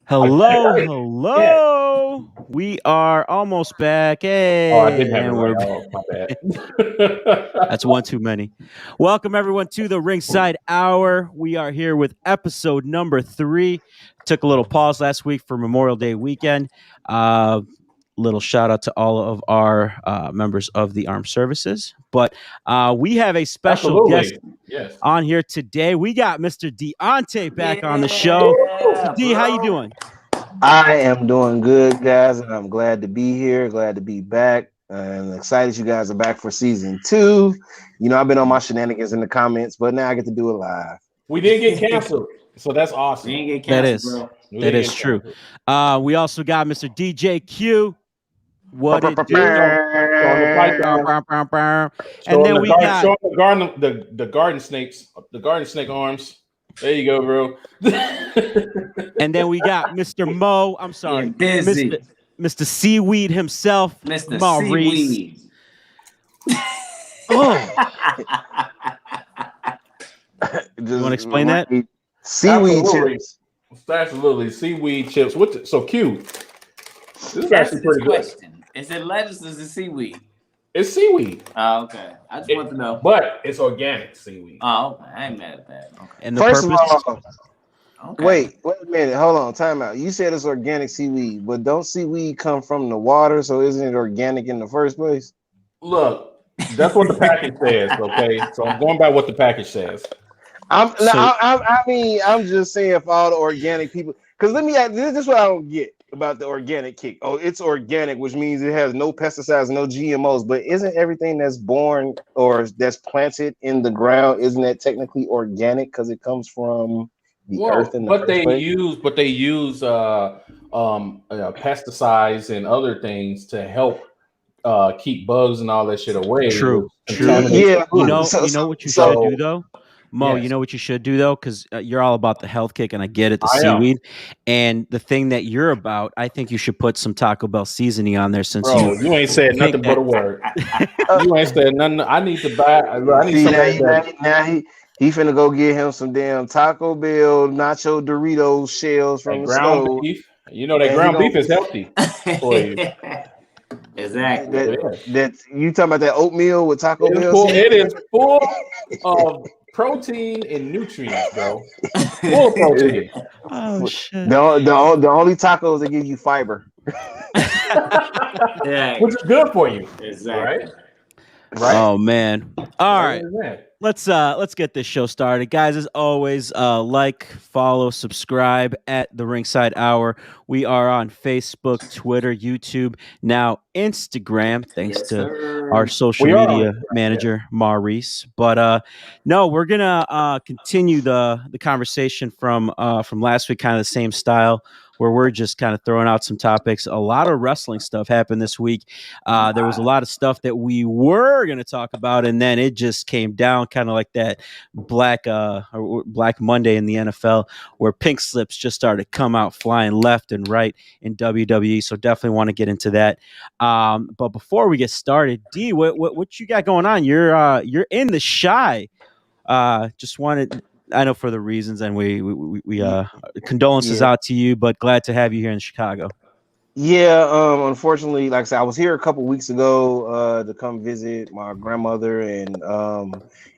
Hello, hello. We are almost back. Hey, I didn't have it and right. we're Oh, my bad. that's one too many. Welcome everyone to the Ringside Hour. We are here with episode number 3. Took a little pause last week for Memorial Day weekend. Little shout out to all of our members of the armed services. But we have a special guest on here today. We got Mr. Deonte back on the show. D, how you doing? I am doing good, guys, and I'm glad to be here. Glad to be back, and excited you guys are back for season 2. You know, I've been on my shenanigans in the comments, but now I get to do it live. We didn't get canceled, so that's awesome. We didn't get canceled, that is true. We also got Mr. DJ Q. What it do? And then we got the garden snakes, the garden snake arms. There you go, bro. And then we got Mr. Mo. I'm sorry, Mr. Seaweed himself, Mr. Maurice. Seaweed. Oh, you want to explain that? Seaweed chips. Absolutely, seaweed chips. So Q. This is actually pretty good. Is it lettuce or is it seaweed? It's seaweed. Oh, okay. I just want to know. But it's organic seaweed. Oh, okay. I ain't mad at that. Okay. And the First purpose. of all, wait a minute. Hold on. Time out. You said it's organic seaweed, but don't seaweed come from the water? So isn't it organic in the first place? Look, that's what the package says. Okay, so I'm going by what the package says. I'm just saying for all the organic people. Because let me ask, this is what I don't get about the organic kick. Oh, it's organic, which means it has no pesticides, no GMOs. But isn't everything that's born or that's planted in the ground, isn't that technically organic because it comes from the earth? But they use pesticides and other things to help keep bugs and all that shit away. True. Yeah. You know what you should do though? Mo, you know what you should do though, because you're all about the health kick, and I get it, the seaweed. And the thing that you're about, I think you should put some Taco Bell seasoning on there. Since you ain't said nothing but a word. You ain't said nothing. I need to buy. I need now he finna go get him some damn Taco Bell nacho Doritos shells from the ground stove. beef. You know that ground beef is healthy for you. Exactly. That you talking about that oatmeal with Taco Bell? It is full of protein and nutrients, bro. Full of protein. Oh shit. The only tacos that give you fiber. Yeah. Which is good for you. Exactly. Right? Oh man. All right. Let's get this show started. Guys, as always, like, follow, subscribe at the Ringside Hour. We are on Facebook, Twitter, YouTube, now Instagram, thanks to our social media manager, Maurice. But no, we're gonna continue the conversation from last week, kind of the same style, where we're just kind of throwing out some topics. A lot of wrestling stuff happened this week. There was a lot of stuff that we were going to talk about, and then it just came down kind of like that Black Monday in the NFL, where pink slips just started to come out flying left and right in WWE. So definitely want to get into that. But before we get started, D, what you got going on? You're in the Shy. Just wanted. I know for the reasons, and we condolences out to you, but glad to have you here in Chicago. Yeah, unfortunately, like I said, I was here a couple weeks ago to come visit my grandmother and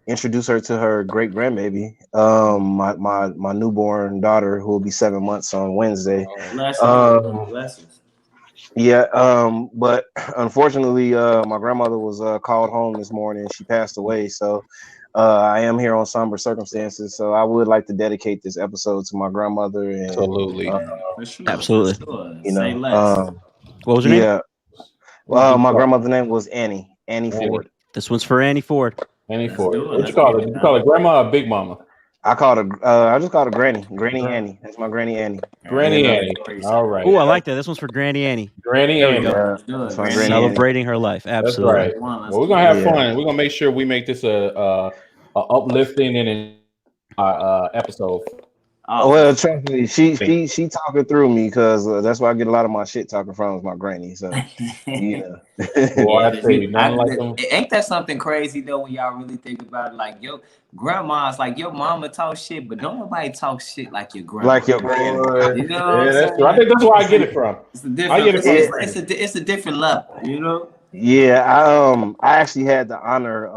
introduce her to her great grandbaby, my newborn daughter, who will be 7 months on Wednesday. But unfortunately, my grandmother was called home this morning. She passed away, so I am here on somber circumstances. So I would like to dedicate this episode to my grandmother. And, absolutely. You know, what was her name? Yeah. Well, my grandmother's name was Annie Ford. This one's for Annie Ford. Annie Ford. What you call it? You call it Grandma or Big Mama? I called her. I just called her Granny. Granny Annie. That's my Granny Annie. Granny Annie. All right. Oh, I like that. This one's for Granny Annie. Granny Annie. Celebrating her life. Absolutely. That's right. Well, we're gonna have fun. We're gonna make sure we make this a uplifting and episode. Oh, well, trust me, she talking through me because that's where I get a lot of my shit talking from is my granny. So yeah. Boy, I tell you, nothing like them. Ain't that something crazy though when y'all really think about it? Like your grandma's like your mama talk shit, but don't nobody talk shit like your grandma. Like your granny. You know Yeah, that's true. I think that's where I get it from. It's a different. It's a different level. You know. Yeah, I actually had the honor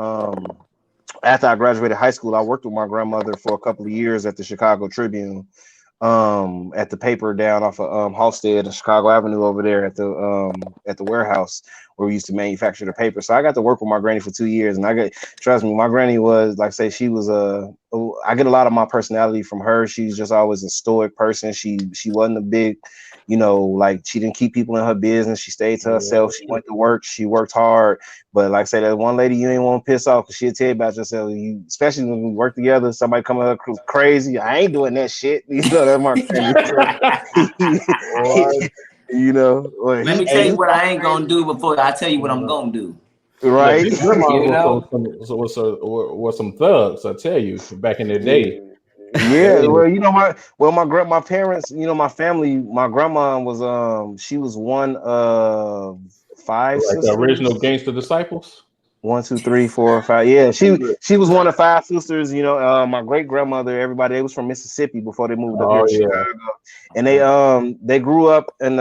after I graduated high school, I worked with my grandmother for a couple of years at the Chicago Tribune, at the paper down off of Halstead and Chicago Avenue over there at the warehouse where we used to manufacture the paper. So I got to work with my granny for 2 years, and trust me, my granny was like, say, she was I get a lot of my personality from her. She's just always a stoic person. She wasn't a big, like she didn't keep people in her business. She stayed to herself. She went to work. She worked hard. But like I said, that one lady you ain't want to piss off because she'll tell you about yourself. You, especially when we work together, somebody come at her crazy. I ain't doing that shit. That's my granny. Let me tell you what I ain't gonna do before I tell you what I'm gonna do. Right? These grandmas was some thugs. I tell you, back in the day. Yeah, well, my parents, my family, my grandma was she was one of 5 sisters. The original Gangster Disciples. 1, 2, 3, 4, 5. Yeah, she was one of 5 sisters. My great grandmother, everybody, they was from Mississippi before they moved up here to Chicago, and they grew up and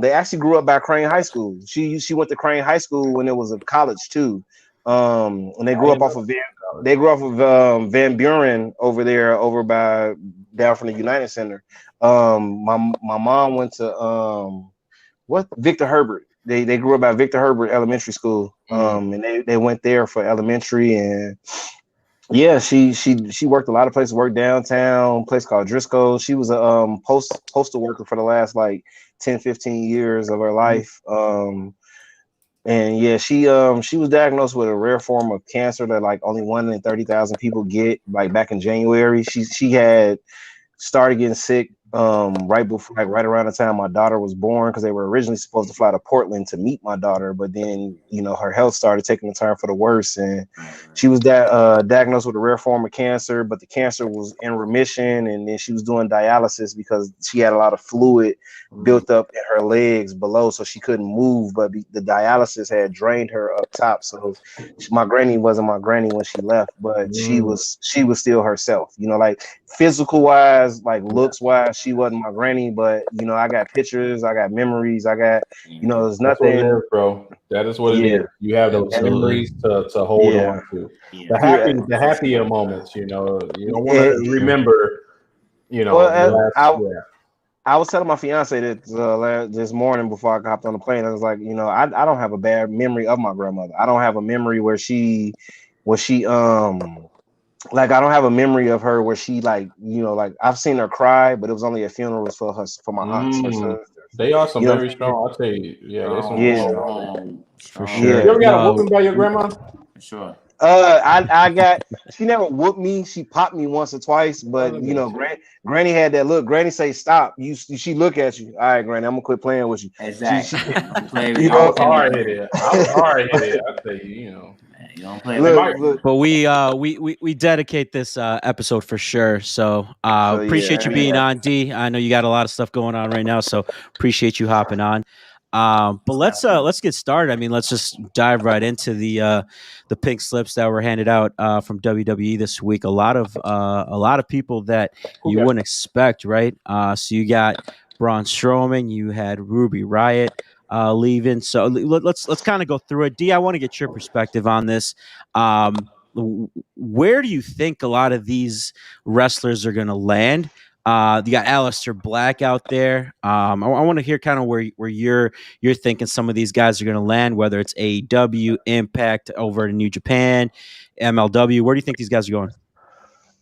they actually grew up by Crane High School. She went to Crane High School when it was a college too, and they grew up off of Van Buren over there, down from the United Center. My mom went to Victor Herbert. They grew up at Victor Herbert Elementary School, and they went there for elementary. And yeah, she worked a lot of places. Worked downtown, a place called Driscoll. She was a postal worker for the last like 10, 15 years of her life. And yeah, she was diagnosed with a rare form of cancer that like only 1 in 30,000 people get. Like back in January, she had started getting sick right around the time my daughter was born, because they were originally supposed to fly to Portland to meet my daughter, but then her health started taking a turn for the worse, and she was diagnosed with a rare form of cancer, but the cancer was in remission, and then she was doing dialysis because she had a lot of fluid built up in her legs below, so she couldn't move, but the dialysis had drained her up top. So my granny wasn't my granny when she left, but she was still herself, like physical wise, like looks wise, she wasn't my granny, but I got pictures, I got memories, I got there's nothing. That's what it is, bro. That is what it is. You have those memories to hold on to. The happier moments, you don't want to remember, I was telling my fiance that this morning before I hopped on the plane. I was like, I don't have a bad memory of my grandmother. I don't have a memory where she like, I don't have a memory of her where she like I've seen her cry, but it was only at funerals for my aunts. Her sisters. They are some very strong. I'll tell you, for sure. You ever got a whooping by your grandma? For sure. She never whooped me. She popped me once or twice, but Granny had that look. Granny say stop. She look at you. All right, Granny, I'm gonna quit playing with you. Exactly. I was hard headed. I tell you, you don't play. Look. But we dedicate this episode for sure. So appreciate you being on, D. I know you got a lot of stuff going on right now, so appreciate you hopping on. But let's get started. I mean, let's just dive right into the pink slips that were handed out from WWE this week. A lot of people that you wouldn't expect, right? So you got Braun Strowman, you had Ruby Riott leaving. So let's kind of go through it. D, I want to get your perspective on this. Where do you think a lot of these wrestlers are going to land? You got Aleister Black out there. I want to hear kind of where you're thinking some of these guys are going to land, whether it's AEW, Impact, over to New Japan, MLW. Where do you think these guys are going?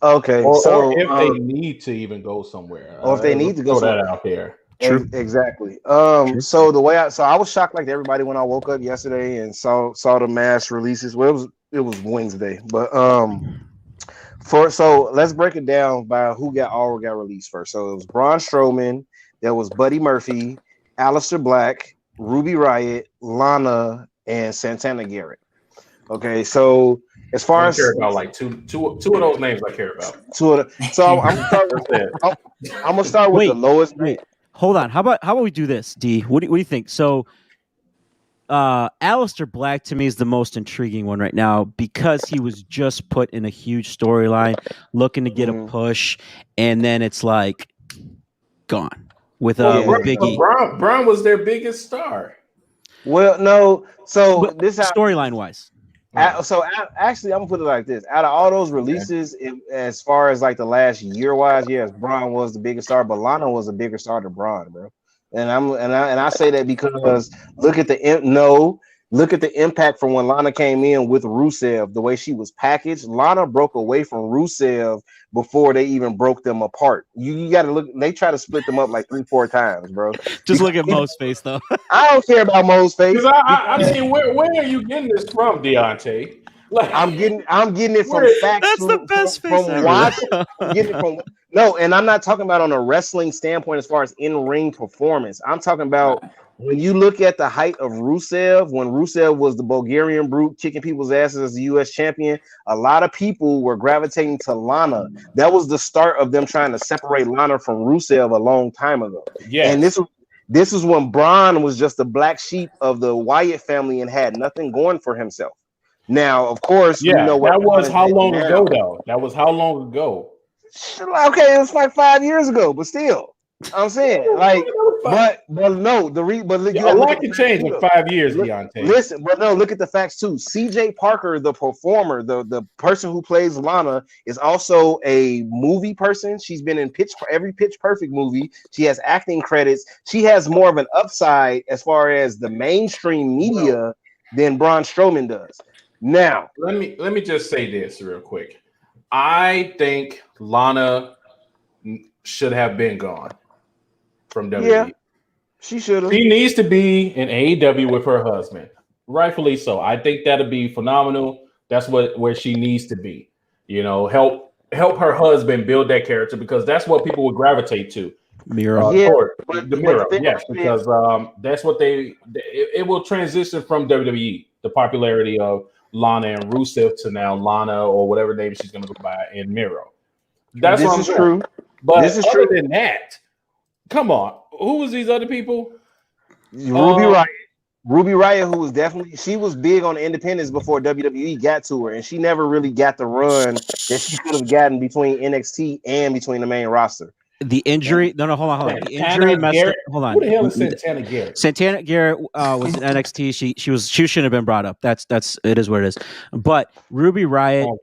Okay, or if they need to even go somewhere, or if they need to go that out there. True. Exactly. So I was shocked like everybody when I woke up yesterday and saw the mass releases. Well, it was Wednesday, but so let's break it down by who got released first. So it was Braun Strowman, there was Buddy Murphy, Aleister Black, Ruby Riott, Lana, and Santana Garrett. Okay, so As far as I care about like two of those names, I care about. So I'm gonna start with the lowest. Wait, hold on. How about we do this, D? What do you think? So, Aleister Black to me is the most intriguing one right now because he was just put in a huge storyline, looking to get a push, and then it's like gone with Big E. Braun was their biggest star. Well, no. So this storyline wise. Actually, I'm gonna put it like this: out of all those releases, as far as like the last year wise, yes, Braun was the biggest star, but Lana was a bigger star than Braun, bro. And I say that because look at the impact from when Lana came in with Rusev, the way she was packaged. Lana broke away from Rusev before they even broke them apart. You got to look. They try to split them up like 3-4 times, bro. Just look at Mo's face, though. I don't care about Mo's face. I mean, where are you getting this from, Deonte? Like, I'm getting it from facts. That's the best face from watching. Getting it from no, and I'm not talking about on a wrestling standpoint as far as in-ring performance. I'm talking about when you look at the height of Rusev, when Rusev was the Bulgarian brute kicking people's asses as the U.S. champion, a lot of people were gravitating to Lana. That was the start of them trying to separate Lana from Rusev a long time ago. Yeah, and this is when Braun was just the black sheep of the Wyatt family and had nothing going for himself. Now, of course, we know what that was how long ago, though. That was how long ago? Okay, it was like 5 years ago, but still. I'm saying, like, but no, a lot can change in 5 years, Deonte. Listen, but no, look at the facts too. CJ Parker, the performer, the person who plays Lana, is also a movie person. She's been in every Pitch Perfect movie. She has acting credits. She has more of an upside as far as the mainstream media than Braun Strowman does. Now, let me just say this real quick. I think Lana should have been gone from WWE. Yeah, she should have. She needs to be in AEW with her husband. Rightfully so. I think that'd be phenomenal. That's where she needs to be. You know, help her husband build that character because that's what people would gravitate to. Miro. The Miro, yes, because that's what it will transition from WWE, the popularity of Lana and Rusev to now Lana or whatever name she's going to go by in Miro. This is true. But this is other than that, come on. Who was these other people? Ruby Riott. Ruby Riott, who was she was big on the independents before WWE got to her, and she never really got the run that she could have gotten between NXT and between the main roster. The injury, hold on. The injury messed up. Hold on. Who the hell is Santana Garrett? Santana Garrett was in NXT. She shouldn't have been brought up. That's it is what it is. But Ruby Riott,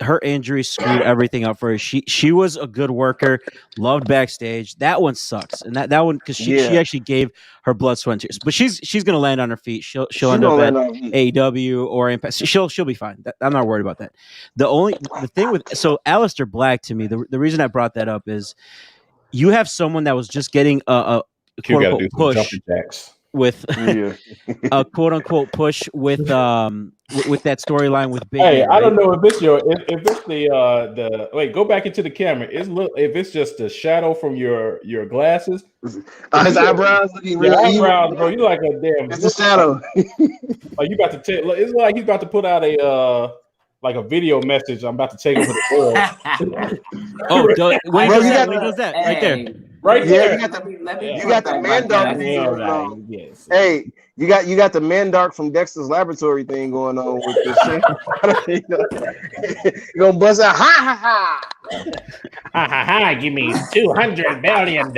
her injury screwed everything up for her. She was a good worker, loved backstage. That one sucks, and that one because she actually gave her blood, sweat, and tears. But she's gonna land on her feet. She'll end up at AEW or Impact. She'll be fine. I'm not worried about that. The thing with Aleister Black to me, the reason I brought that up is you have someone that was just getting a quote unquote push with a quote unquote push with that storyline with Big. Hey, I don't know if it's the wait, go back into the camera. If it's just a shadow from your glasses. His eyebrows looking really eyebrows, bro. You like a damn. It's a shadow. Like you about to take. It's like he's about to put out a video message. I'm about to take him to the world. When does that? Right there. Right there. You got the Mandark. Yes. Hey, you got the Mandark from Dexter's Laboratory thing going on with this shit. You're gonna bust out, ha ha ha. Ha ha ha, give me $200 billion.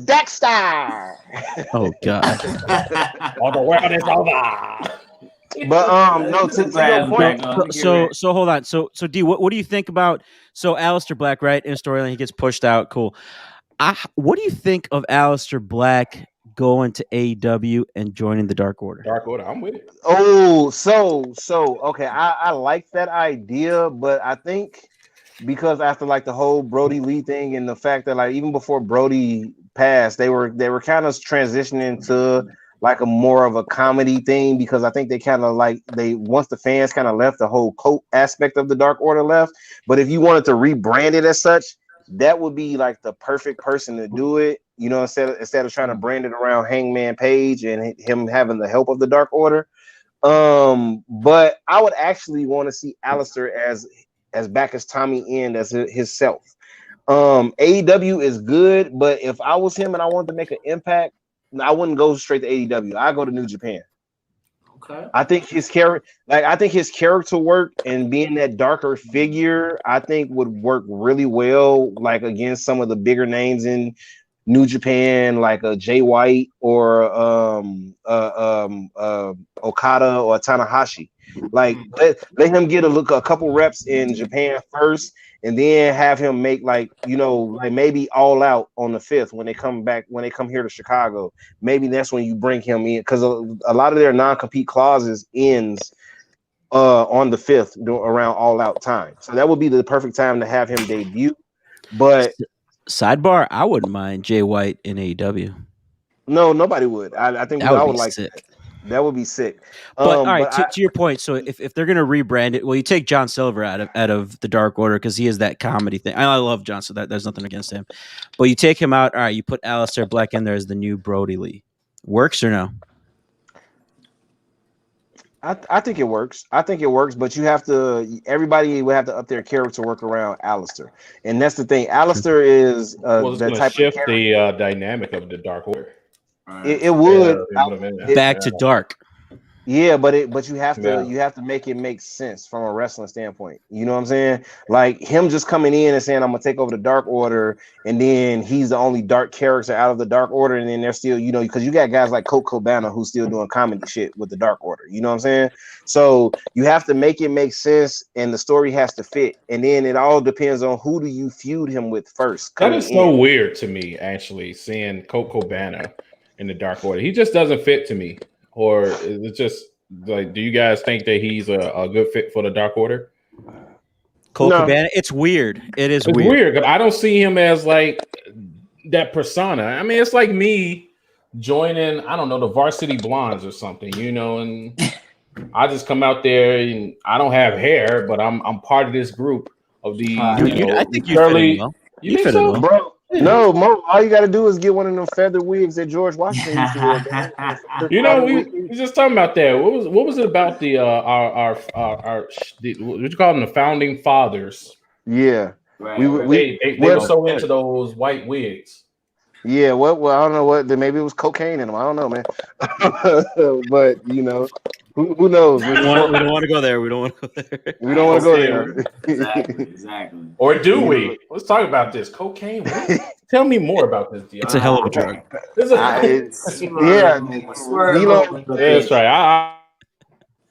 Dexter. Oh God. Oh, the world is over. But no, to your point. So hold on. So D, what do you think about Aleister Black, right? In a storyline, he gets pushed out. Cool. What do you think of Aleister Black going to AEW and joining the Dark Order? Dark Order, I'm with it. Oh, so okay. I like that idea, but I think because after like the whole Brody Lee thing and the fact that like even before Brody passed, they were kind of transitioning to like a more of a comedy thing because I think they kind of like once the fans kind of left, the whole cult aspect of the Dark Order left. But if you wanted to rebrand it as such, that would be like the perfect person to do it, you know, instead of trying to brand it around Hangman Page and him having the help of the Dark Order. But I would actually want to see Alistair as back as Tommy End as himself. AEW is good, but if I was him and I wanted to make an impact, I wouldn't go straight to AEW. I go to New Japan. Okay. I think his character work and being that darker figure, I think would work really well, like against some of the bigger names in New Japan, like a Jay White or Okada or Tanahashi. Like let him get a couple reps in Japan first, and then have him make like maybe All Out on the 5th when they come here to Chicago. Maybe that's when you bring him in, because a lot of their non-compete clauses ends on the 5th around All Out time. So that would be the perfect time to have him debut. But sidebar, I wouldn't mind Jay White in AEW. No, nobody would. I think I would like sick. That would be sick. But all right, to your point, so if they're gonna rebrand it, well, you take John Silver out of the Dark Order because he is that comedy thing. I love John, so there's nothing against him. But you take him out, all right, you put Aleister Black in there as the new Brody Lee. Works or no? I think it works. But everybody would have to up their character work around Aleister. And that's the thing. Aleister is that type shift of the dynamic of the Dark Order. It would back to dark. Yeah, but you have to make it make sense from a wrestling standpoint. You know what I'm saying? Like him just coming in and saying I'm gonna take over the Dark Order, and then he's the only dark character out of the Dark Order, and then they're still, because you got guys like Colt Cabana who's still doing comedy shit with the Dark Order. You know what I'm saying? So you have to make it make sense, and the story has to fit, and then it all depends on who do you feud him with first. That is so weird to me, actually, seeing Colt Cabana in the Dark Order. He just doesn't fit to me. Or is it just like, do you guys think that he's a good fit for the Dark Order? Colt Cabana, it's weird. It's weird because I don't see him as like that persona. I mean, it's like me joining, I don't know, the Varsity Blondes or something, and I just come out there and I don't have hair, but I'm part of this group of the. I think you fit in well. You think so, bro? No, Mo, all you got to do is get one of them feather wigs that George Washington used to wear. We just talking about that. What was it about the what you call them, the founding fathers? Yeah, right. They were so into those white wigs. Yeah, well, I don't know what. Maybe it was cocaine in them. I don't know, man. But who knows? We don't want to go there. We don't want to go there. We don't want to go there. Exactly. Or do we? Let's talk about this cocaine. Tell me more about this deal. It's a hell of a drug. That's right.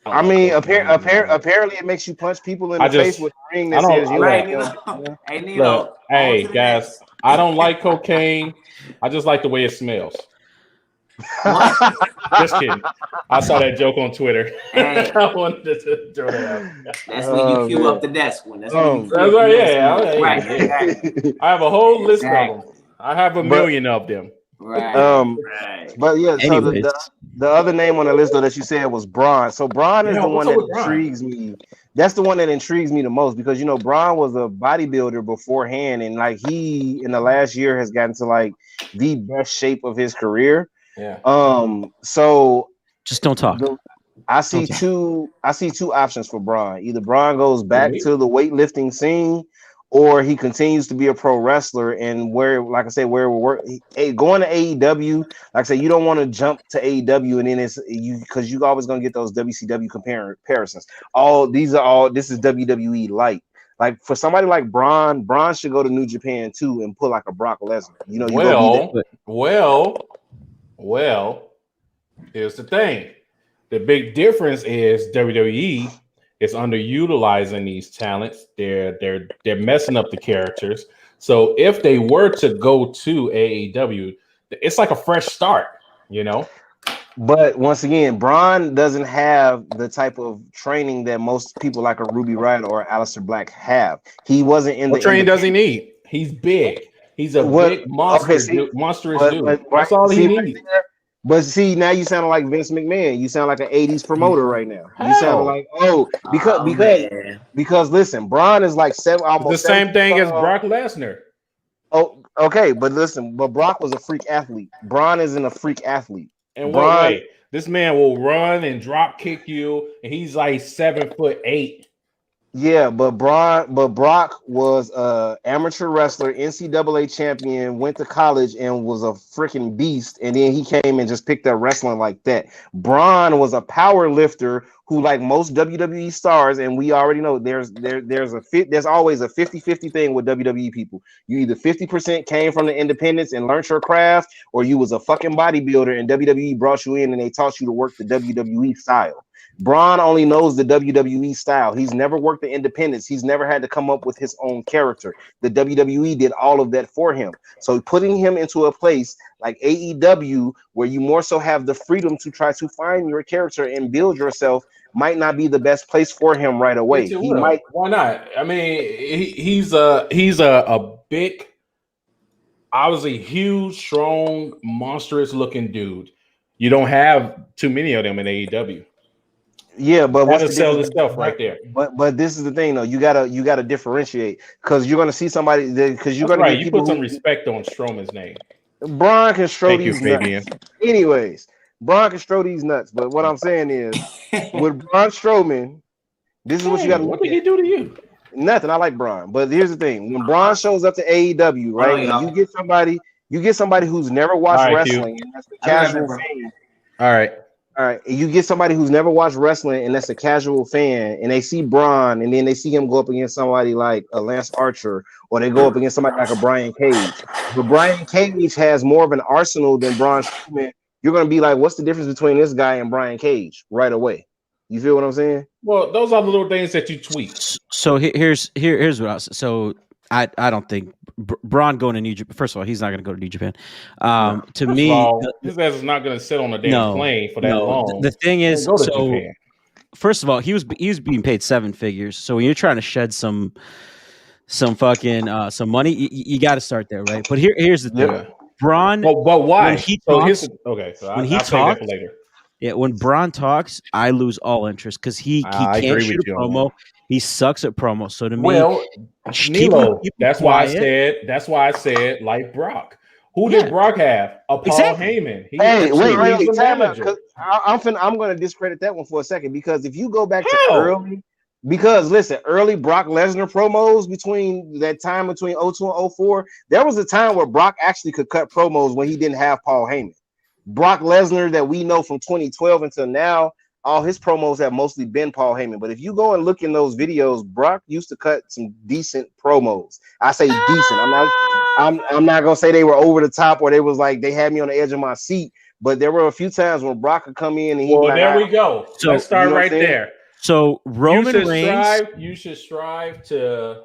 I mean, apparently it makes you punch people in the face with a ring that says you. Hey guys, I don't like cocaine. I just like the way it smells. Just kidding. I saw that joke on Twitter. Hey. I wanted to throw that out. That's when you cue up the next one. That's right. Yeah. Right. I have a whole list of them. I have a million of them. Right. But yeah. So the other name on the list though that you said was Braun. So Braun is the one that intrigues me. That's the one that intrigues me the most because Braun was a bodybuilder beforehand, and like he in the last year has gotten to like the best shape of his career. Yeah. So just don't talk. I see two options for Braun. Either Braun goes back to the weightlifting scene, or he continues to be a pro wrestler and going to AEW. Like I say, you don't want to jump to AEW and then because you always gonna get those WCW comparisons. This is WWE light. Like for somebody like Braun should go to New Japan too and put like a Brock Lesnar. Well, here's the thing. The big difference is WWE is underutilizing these talents. They're messing up the characters. So if they were to go to AEW, it's like a fresh start, But once again, Braun doesn't have the type of training that most people like a Ruby Riott or Aleister Black have. He wasn't in what training does he need? He's big. He's a big monstrous dude. That's all he needs. But see, now you sound like Vince McMahon. You sound like an 80s promoter right now. You sound like because listen, Braun is like almost the same thing as Brock Lesnar. Oh, okay, but listen, Brock was a freak athlete. Braun isn't a freak athlete. And wait, This man will run and drop kick you, and he's like 7'8". Yeah, but Brock was a amateur wrestler, NCAA champion, went to college and was a freaking beast, and then he came and just picked up wrestling like that. Braun was a power lifter who, like most WWE stars, and we already know there's always a 50-50 thing with WWE people. You either 50% came from the independents and learned your craft, or you was a fucking bodybuilder and WWE brought you in and they taught you to work the WWE style. Braun only knows the WWE style. He's never worked the independents. He's never had to come up with his own character. The WWE did all of that for him. So putting him into a place like AEW, where you more so have the freedom to try to find your character and build yourself, might not be the best place for him right away. He might. Why not? I mean, he's a big, obviously huge, strong, monstrous looking dude. You don't have too many of them in AEW. Yeah, but what's the sell itself right there? But this is the thing though. You gotta differentiate, because you're gonna see somebody because you're gonna get you people put some respect on Strowman's name. Braun can strow these nuts. Anyways, Braun can strow these nuts. But what I'm saying is, with Braun Strowman, this is what you gotta. What did he do to you? Nothing. I like Braun, but here's the thing: when Braun shows up to AEW, right? You get somebody who's never watched wrestling, and that's the casual fan. All right. You get somebody who's never watched wrestling and that's a casual fan, and they see Braun, and then they see him go up against somebody like a Lance Archer, or they go up against somebody like a Brian Cage. But Brian Cage has more of an arsenal than Braun Strowman. You're gonna be like, what's the difference between this guy and Brian Cage right away? You feel what I'm saying? Well, those are the little things that you tweak. So here's what I was. So I don't think Braun going to New Japan. First of all, he's not going to go to New Japan. To me, his ass is not going to sit on a damn plane for that long. The thing is, so first of all, he was being paid 7 figures. So when you're trying to shed some fucking some money, you got to start there, right? But here's the thing, Braun. But why? When he talks, when he talks later. Yeah, when Braun talks, I lose all interest because he can't shoot a promo. He sucks at promo. So to me, Nilo, that's why I said like Brock. Who did Brock have? A Paul Heyman. Wait, time out. I'm going to discredit that one for a second, because if you go back to early Brock Lesnar promos between that time between 02 and 04, there was a time where Brock actually could cut promos when he didn't have Paul Heyman. Brock Lesnar that we know from 2012 until now, all his promos have mostly been Paul Heyman. But if you go and look in those videos, Brock used to cut some decent promos. I say decent. I'm not gonna say they were over the top or they was like they had me on the edge of my seat. But there were a few times when Brock could come in and we go. So let's start right there. So Roman Reigns, you should strive to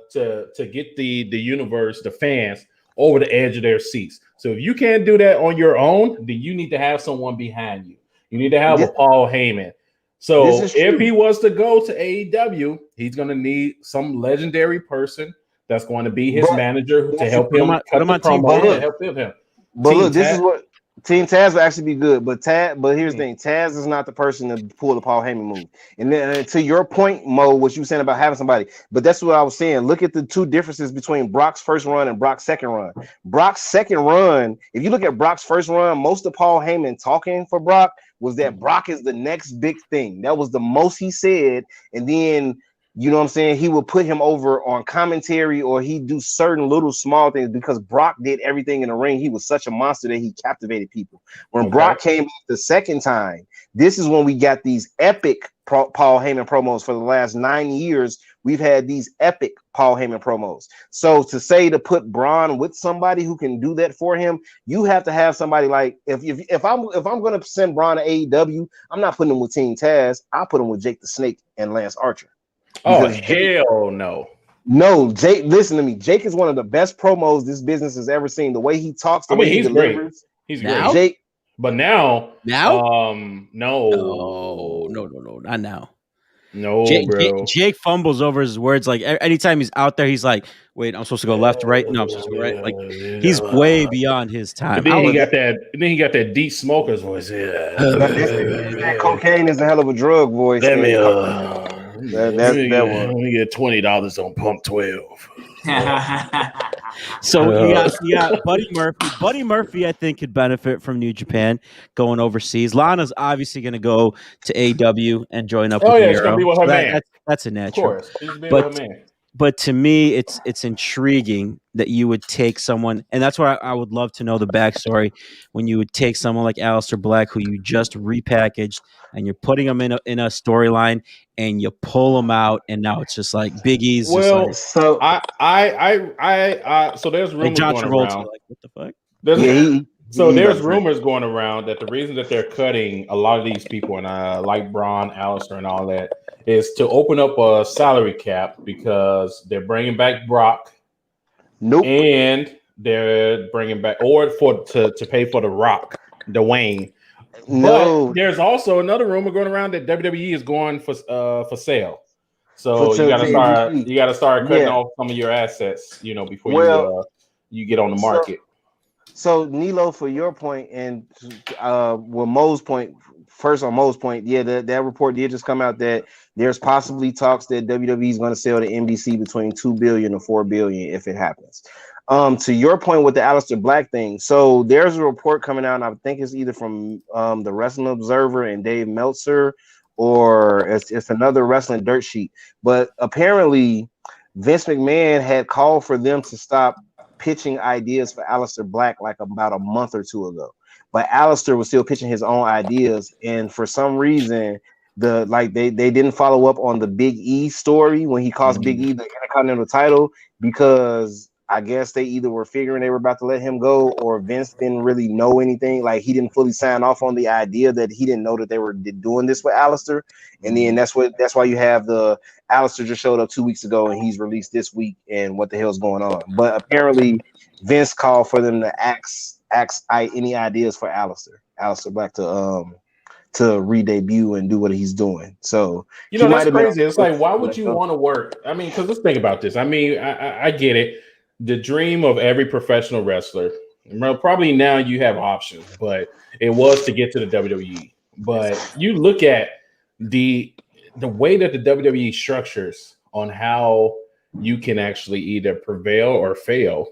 get the universe, the fans, over the edge of their seats. So if you can't do that on your own, then you need to have someone behind you. You need to have a Paul Heyman. So if he was to go to AEW, he's going to need some legendary person that's going to be his manager to help him cut the promo to help him. But look, this is what Team Taz will actually be good, but here's the thing: Taz is not the person to pull the Paul Heyman move. And then to your point, Mo, what you were saying about having somebody, but that's what I was saying. Look at the two differences between Brock's first run and Brock's second run. Brock's second run, if you look at Brock's first run, most of Paul Heyman talking for Brock was that Brock is the next big thing. That was the most he said, and then you know what I'm saying, he would put him over on commentary, or he'd do certain little small things because Brock did everything in the ring. He was such a monster that he captivated people. When Brock came the second time, this is when we got these epic Paul Heyman promos. For the last 9 years, we've had these epic Paul Heyman promos. So to say to put Braun with somebody who can do that for him, you have to have somebody like if I'm going to send Braun to AEW, I'm not putting him with Team Taz. I'll put him with Jake the Snake and Lance Archer. Oh, hell no. No, Jake, listen to me. Jake is one of the best promos this business has ever seen. The way he talks, the way he delivers. Great. He's great. Jake, but now, no, not now. No, bro. Jake fumbles over his words. Like anytime he's out there, he's like, "Wait, I'm supposed to go left, right? No, I'm supposed to go right." Like he's way beyond his time. And then he got that deep smoker's voice. That cocaine is a hell of a drug voice. Let me get $20 on pump 12. So you got Buddy Murphy. Buddy Murphy, I think, could benefit from New Japan going overseas. Lana's obviously going to go to AEW and join up with Miro. She's going to be with her man. That's a natural. Of course, she's being with her man. But to me, it's intriguing that you would take someone, and that's why I would love to know the backstory when you would take someone like Aleister Black, who you just repackaged, and you're putting them in a storyline, and you pull them out, and now it's just like Big E's. Well, just like, so there's rumors like John going Travolta, around. like, what the fuck? There's rumors going around that the reason that they're cutting a lot of these people, and like Braun, Aleister, and all that, is to open up a salary cap because they're bringing back Brock. Nope. And they're bringing back, or to pay for the Rock, Dwayne. No. But there's also another rumor going around that WWE is going for sale. So you gotta start cutting off some of your assets, before you get on the market. So Nilo, for your point, and Mo's point, first on Mo's point, that report did just come out that there's possibly talks that WWE is going to sell to NBC between $2 billion and $4 billion if it happens. To your point with the Aleister Black thing, so there's a report coming out, and I think it's either from the Wrestling Observer and Dave Meltzer, or it's another Wrestling Dirt Sheet. But apparently, Vince McMahon had called for them to stop pitching ideas for Aleister Black like about a month or two ago. But Aleister was still pitching his own ideas, and for some reason, they didn't follow up on the Big E story when he cost Big E the Intercontinental title, because I guess they either were figuring they were about to let him go, or Vince didn't really know anything. Like, he didn't fully sign off on the idea, that he didn't know that they were doing this with Aleister. And then that's why you have the Aleister just showed up 2 weeks ago and he's released this week, and what the hell's going on? But apparently Vince called for them to ask any ideas for Aleister Black to re-debut and do what he's doing. So that's crazy. It's like, why would you want to work? I mean, because let's think about this. I mean, I get it. The dream of every professional wrestler, probably now you have options, but it was to get to the WWE. But you look at the way that the WWE structures on how you can actually either prevail or fail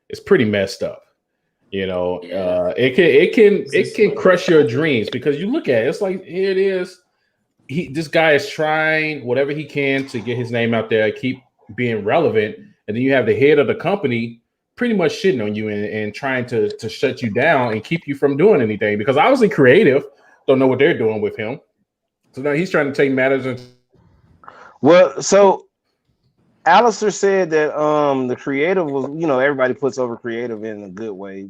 is pretty messed up. It can crush your dreams, because you look at it, it's like, here it is. This guy is trying whatever he can to get his name out there, keep being relevant. And then you have the head of the company pretty much shitting on you and trying to shut you down and keep you from doing anything, because obviously creative don't know what they're doing with him. So now he's trying to take matters into. Well, so Aleister said that the creative was, everybody puts over creative in a good way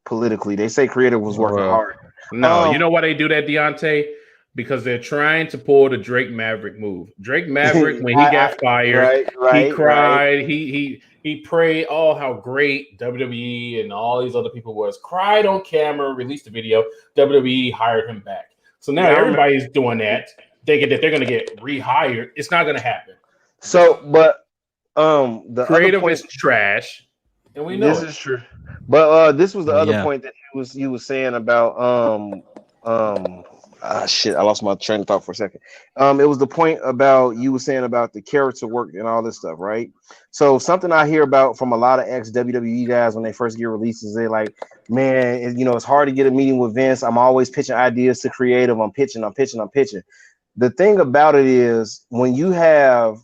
politically. They say creative was working hard. No, you know why they do that, Deonte? Because they're trying to pull the Drake Maverick move. Drake Maverick, when he got fired, he cried. He prayed, oh, how great WWE and all these other people was. Cried on camera, released the video. WWE hired him back. So now everybody's doing that, thinking that they're going to get rehired. It's not going to happen. So, but the creative is trash, and we know this is true. But this was the other point that he was saying about shit, I lost my train of thought for a second. It was the point about, you were saying about the character work and all this stuff, right? So something I hear about from a lot of ex-WWE guys when they first get releases, they're like, man, it's hard to get a meeting with Vince. I'm always pitching ideas to creative. I'm pitching. The thing about it is, when you have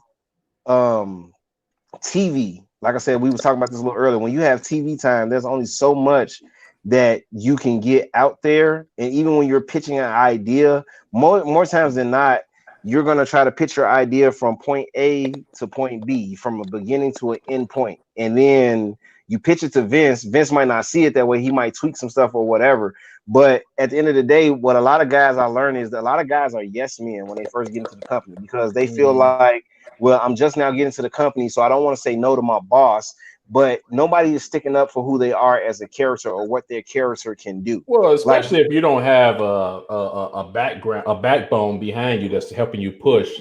TV, like I said, we was talking about this a little earlier, when you have TV time, there's only so much that you can get out there. And even when you're pitching an idea, more times than not, you're going to try to pitch your idea from point A to point B, from a beginning to an end point. And then you pitch it to Vince. Vince might not see it that way. He might tweak some stuff or whatever. But at the end of the day, what a lot of guys I learned is that a lot of guys are yes men when they first get into the company, because they feel like, well, I'm just now getting to the company, so I don't want to say no to my boss. But nobody is sticking up for who they are as a character or what their character can do. Well, especially if you don't have a backbone behind you that's helping you push.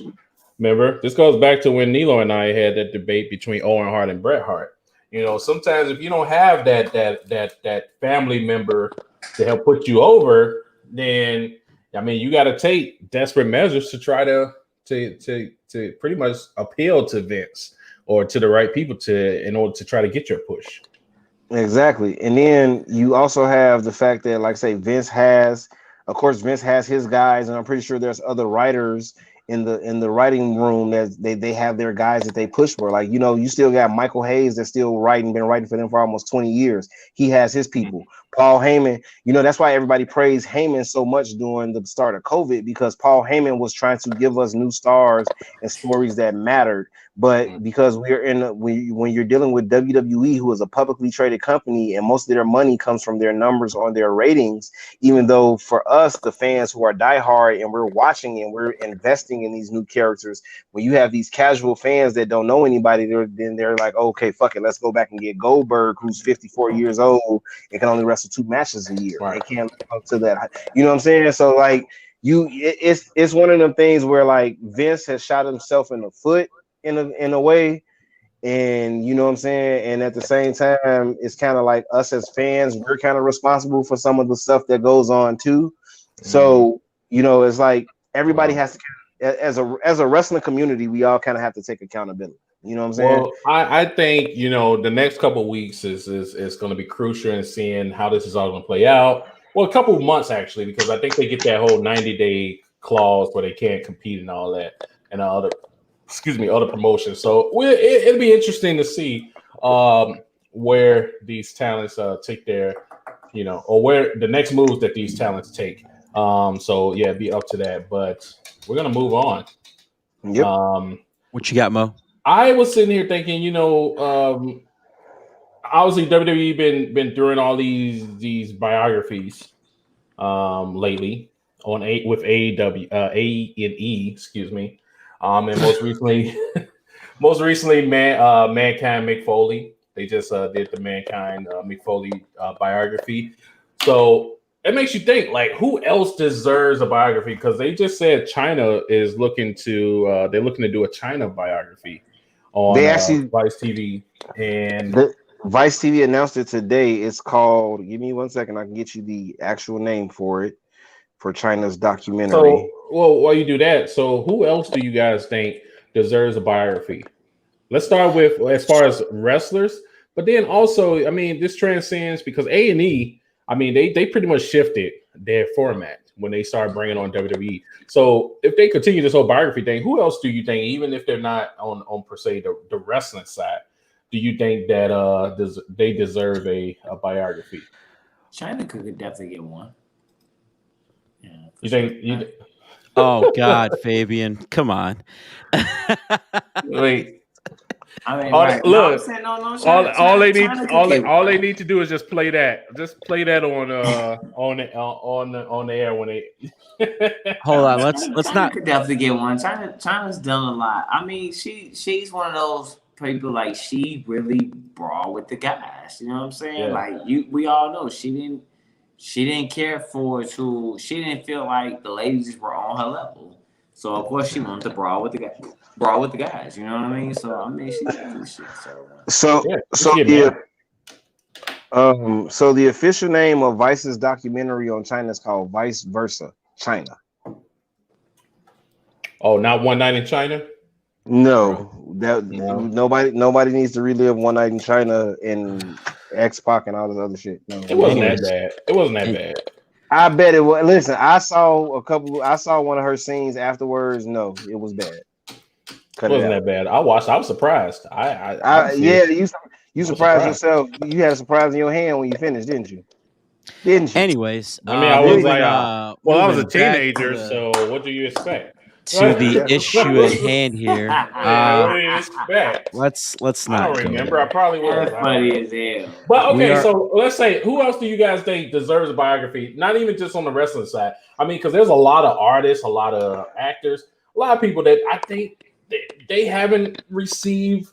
Remember, this goes back to when Nilo and I had that debate between Owen Hart and Bret Hart. Sometimes if you don't have that family member to help put you over, then you got to take desperate measures to try to pretty much appeal to Vince. or to the right people in order to try to get your push. Exactly. And then you also have the fact that, like say, Vince has his guys, and I'm pretty sure there's other writers in the writing room that they have their guys that they push for. Like, you still got Michael Hayes that's still been writing for them for almost 20 years. He has his people. Paul Heyman, that's why everybody praised Heyman so much during the start of COVID, because Paul Heyman was trying to give us new stars and stories that mattered. But because when you're dealing with WWE, who is a publicly traded company, and most of their money comes from their numbers on their ratings, even though for us, the fans who are diehard and we're watching and we're investing in these new characters, when you have these casual fans that don't know anybody, they're like, okay, fuck it, let's go back and get Goldberg, who's 54 years old and can only wrestle 2 matches a year. Right. They can't live up to that. You know what I'm saying? So like it's one of them things where like Vince has shot himself in the foot in a way, and you know what I'm saying, and at the same time it's kind of like us as fans, we're kind of responsible for some of the stuff that goes on too. So it's like everybody has to, as a wrestling community, we all kind of have to take accountability. You know what I'm saying? Well, I think the next couple of weeks is going to be crucial in seeing how this is all going to play out. Well, a couple of months actually, because I think they get that whole 90-day clause where they can't compete and all that, and other promotions. So it'll be interesting to see where these talents take their, or where the next moves that these talents take. So yeah, be up to that. But we're gonna move on. Yep. What you got, Mo? I was sitting here thinking, obviously WWE been doing all these biographies lately with AEW, A&E, excuse me. And most recently, Mankind Mick Foley. They just did the Mankind Mick Foley biography. So it makes you think, like, who else deserves a biography? Because they just said China is looking to do a China biography on Vice TV, and Vice TV announced it today. It's called. Give me 1 second. I can get you the actual name for it. For China's documentary. So, well, while you do that, so who else do you guys think deserves a biography? Let's start with as far as wrestlers, but then also, I mean, this transcends because A&E, I mean, they pretty much shifted their format when they started bringing on WWE. So if they continue this whole biography thing, who else do you think, even if they're not on per se the wrestling side, do you think that they deserve a biography? China could definitely get one. You think? Oh God, Fabian, come on! Wait, I mean, look. All they need to do is just play that. Just play that on the air when they. Hold on, let's not. Could definitely get one. China's done a lot. I mean, she's one of those people, like, she really brawl with the guys. You know what I'm saying? Yeah. Like we all know she didn't care she didn't feel like the ladies were on her level. So of course she wanted to brawl with the guys, you know what I mean? So I mean she did shit. So the official name of Vice's documentary on China is called Vice Versa China. Oh, not One Night in China? No. Nobody needs to relive One Night in China and X-Pac and all this other shit. No. It wasn't that bad. I bet it was. Listen, I saw one of her scenes afterwards. No, it was bad. It wasn't that bad. I watched. I was surprised. You surprised yourself. You had a surprise in your hand when you finished, didn't you? Anyways, I mean, I was like, I was a teenager, so what do you expect? To the issue at hand here. Let's not. I don't remember. I probably was. Funny as hell. But okay, so let's say, who else do you guys think deserves a biography? Not even just on the wrestling side. I mean, because there's a lot of artists, a lot of actors, a lot of people that I think they haven't received,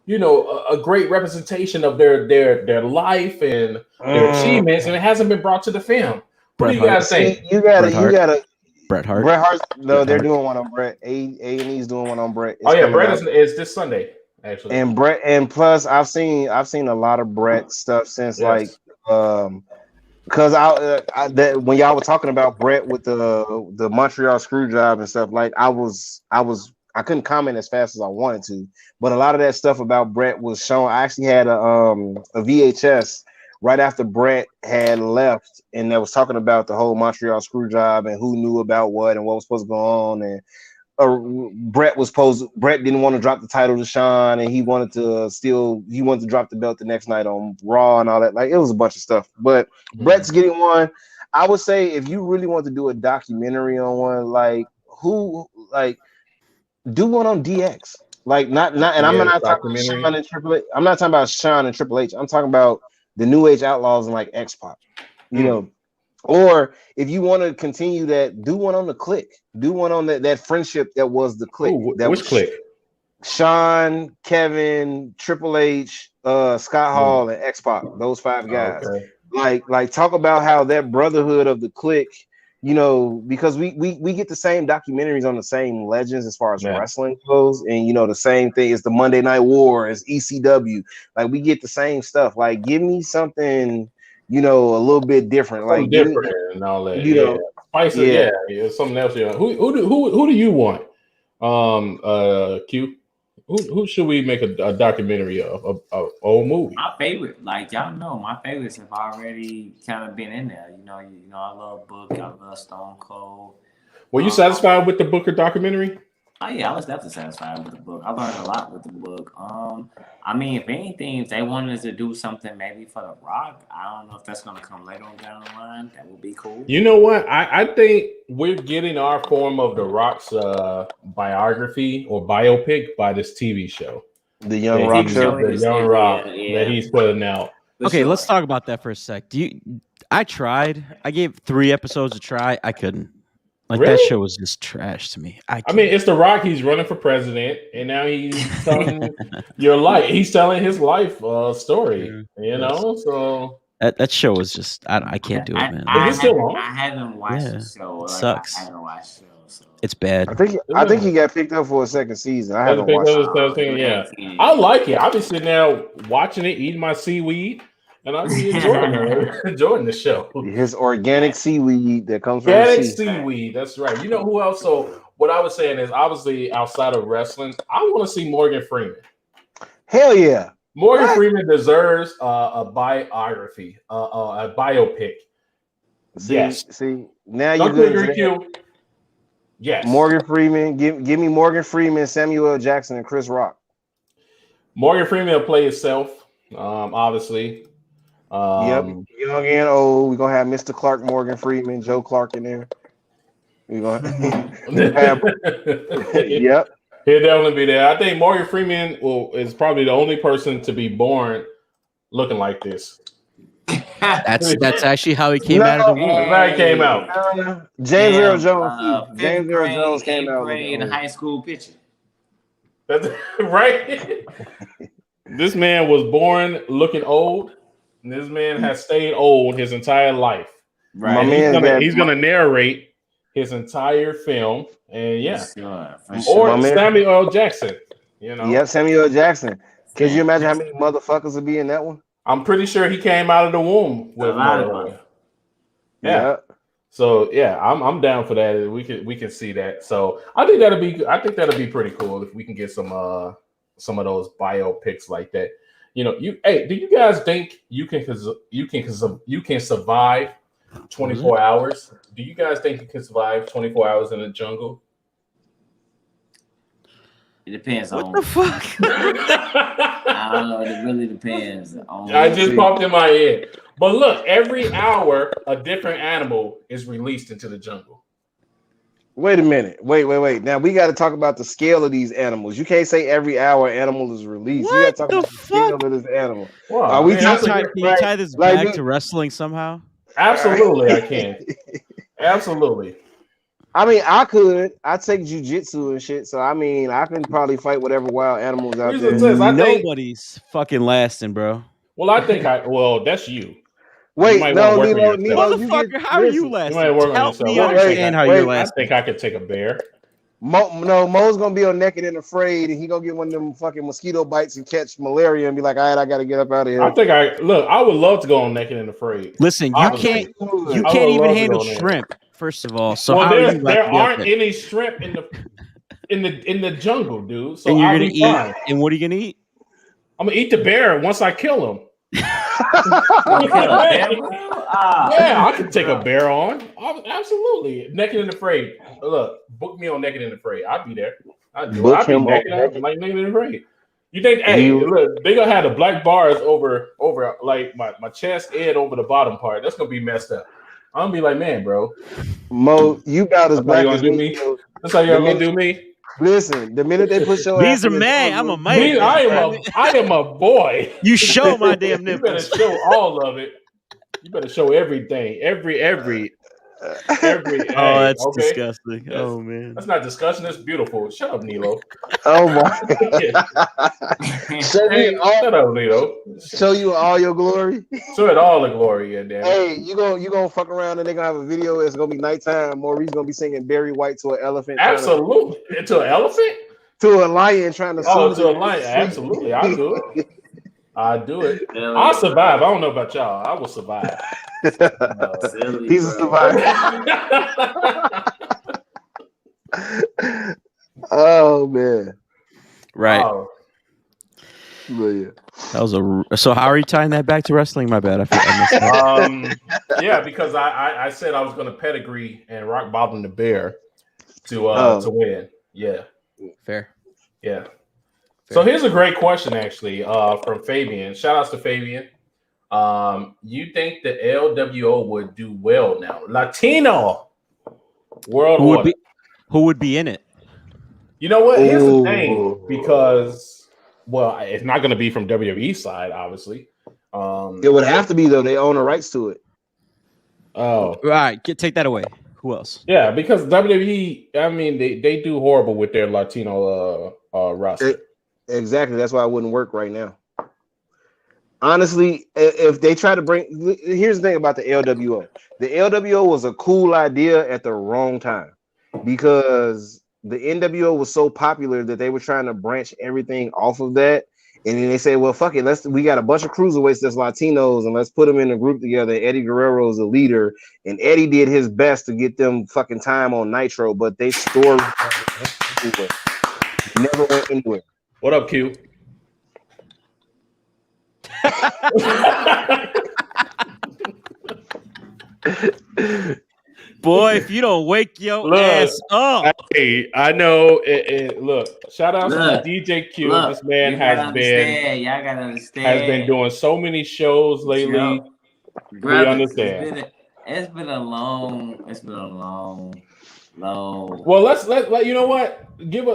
a great representation of their life and their achievements, and it hasn't been brought to the film. What do you guys think? You gotta. Bret Hart. Bret Hart. No, they're doing one on Bret. A&E's doing one on Bret. Bret is this Sunday actually. And Bret, and plus I've seen a lot of Bret stuff since because when y'all were talking about Bret with the Montreal Screwjob and stuff, like I was comment as fast as I wanted to. But a lot of that stuff about Brett was shown. I actually had a VHS right after Brett had left, and they was talking about the whole Montreal screw job and who knew about what and what was supposed to go on. And Brett didn't want to drop the title to Sean, and he wanted to drop the belt the next night on Raw and all that. Like, it was a bunch of stuff. But Brett's getting one. I would say if you really want to do a documentary on one, do one on DX. Like, not, and I'm not talking about Sean and Triple H. I'm not talking about Sean and Triple H. I'm talking about the New Age Outlaws and like X-Pac, you know. Or if you want to continue that, do one on the Click. Do one on that friendship that was the Click. Which Click? Sean, Kevin, Triple H, Scott Hall, and X-Pac. Those 5 guys. Okay. Like talk about how that brotherhood of the Click, you know, because we get the same documentaries on the same legends as far as wrestling goes, and you know the same thing is the Monday Night War, as ECW. Like, we get the same stuff. Like, give me something, you know, a little bit different, like different and all that. You know, spice it, something else. Yeah. Who do you want? Q. Who should we make a documentary of old movie? My favorite, like y'all know, my favorites have already kind of been in there. You know, I love Book, I love Stone Cold. Were you satisfied with the Booker documentary? Oh yeah, I was definitely satisfied with the book. I learned a lot with the book. I mean, if anything, if they wanted to do something maybe for The Rock, I don't know if that's gonna come later on down the line. That would be cool. You know what? I think we're getting our form of The Rock's biography or biopic by this TV show. The Young Rock show. The Young Rock that he's putting out. Okay, let's talk about that for a sec. I tried. I gave 3 episodes a try. I couldn't. Like, really? That show was just trash to me. I mean, it's The Rock. He's running for president, and now he's telling your life. He's telling his life story. You know, so that show was just I can't do it, man. I haven't watched the show. It sucks. I haven't watched the show. So. It's bad. I think he got picked up for a second season. I haven't watched it. Yeah, I like it. I've been sitting there watching it, eating my seaweed. And I'm enjoying the show. His organic seaweed that comes from organic seaweed. That's right. You know who else? So what I was saying is, obviously, outside of wrestling, I want to see Morgan Freeman. Hell yeah, Morgan Freeman deserves a biography, a biopic. See, now you good. Yes, Morgan Freeman. Give me Morgan Freeman, Samuel L. Jackson, and Chris Rock. Morgan Freeman will play himself, obviously. Young and old. We're gonna have Mr. Clark, Morgan Freeman, Joe Clark in there. We're gonna have yep. He'll definitely be there. I think Morgan Freeman is probably the only person to be born looking like this. That's actually how he came out of the womb. How he came out. James Earl Jones. James Earl Jones came out in a high school picture. That's right. This man was born looking old. And this man has stayed old his entire life. Right. He's gonna narrate his entire film. And or Samuel L. Jackson. You know. Yep, Samuel L. Jackson. Can you imagine how many motherfuckers would be in that one? I'm pretty sure he came out of the womb with a lot of them. Yeah. So I'm down for that. We can see that. So I think that'll be pretty cool if we can get some of those biopics like that. You know, do you guys think you can survive 24 hours? Do you guys think you can survive 24 hours in the jungle? It depends on what the fuck. I don't know. It really depends. I just popped in my head. But look, every hour a different animal is released into the jungle. Wait a minute. Wait. Now we got to talk about the scale of these animals. You can't say every hour animal is released. What you got to talk about the scale of this animal. Wow. Are we can you tie this back to wrestling somehow? Absolutely, I can. Absolutely. I mean, I take jiu-jitsu and shit, so I mean, I can probably fight whatever wild animals out there. Nobody's fucking lasting, bro. Well, that's you. Wait, no, motherfucker, how are you lasting? Help me understand how you're lasting. I think I could take a bear. Mo's gonna be on Naked and Afraid, and he gonna get one of them fucking mosquito bites and catch malaria and be like, all right, I gotta get up out of here. I would love to go on Naked and Afraid. Listen, you can't even handle shrimp, first of all. So there aren't any shrimp in in the jungle, dude. So and you're I'll gonna be eat. fine. And what are you gonna eat? I'm gonna eat the bear once I kill him. Yeah, I can take a bear on. Absolutely. Naked and Afraid. Look, book me on Naked and Afraid. I'll be there. I'll do it. I'll be naked, like Naked and Afraid. You think, hey, look, they gonna have the black bars over like my chest and over the bottom part. That's gonna be messed up. I'm gonna be like, man, bro. Mo, you about as black as me. That's how you're gonna do me. Listen, the minute they put your these are man, I'm a man. I am a boy. You show my damn nipples. You better show all of it. You better show everything. Every. Oh, that's disgusting. Oh man, that's not disgusting. That's beautiful. Shut up, Nilo. Oh my. Shut up, Nilo. Show you all your glory. Show it all the glory, yeah, damn. Hey, you gonna fuck around and they're gonna have a video. It's gonna be nighttime. Maurice gonna be singing Barry White to an elephant. Absolutely, to an elephant. To a lion trying to. Oh, to a lion. Absolutely, I'll do it. I do it. I'll survive. I don't know about y'all. I will survive. He's a survivor. Oh man. Right. Oh. Yeah. That was so how are you tying that back to wrestling? My bad. Yeah, because I said I was gonna pedigree and rock bottom the bear to win. Yeah. Fair. Yeah. So here's a great question, actually, from Fabian. Shout outs to Fabian. You think the LWO would do well now? Latino World who would be in it? You know what? Here's the thing, because it's not going to be from WWE side, obviously. It would have to be, though. They own the rights to it. Oh, right. Take that away. Who else? Yeah, because WWE, I mean, they do horrible with their Latino roster. Exactly. That's why it wouldn't work right now. Honestly, if they try to bring, here's the thing about the LWO. The LWO was a cool idea at the wrong time because the NWO was so popular that they were trying to branch everything off of that. And then they say, well, fuck it. We got a bunch of cruiserweights that's Latinos and let's put them in a group together. Eddie Guerrero is the leader. And Eddie did his best to get them fucking time on Nitro, but they stored never went anywhere. What up, Q? Boy, if you don't wake your ass up. Hey, I know. Look, shout out to DJ Q. This man has been doing so many shows lately. Brother, we understand. It's been a long. Well, let you know what.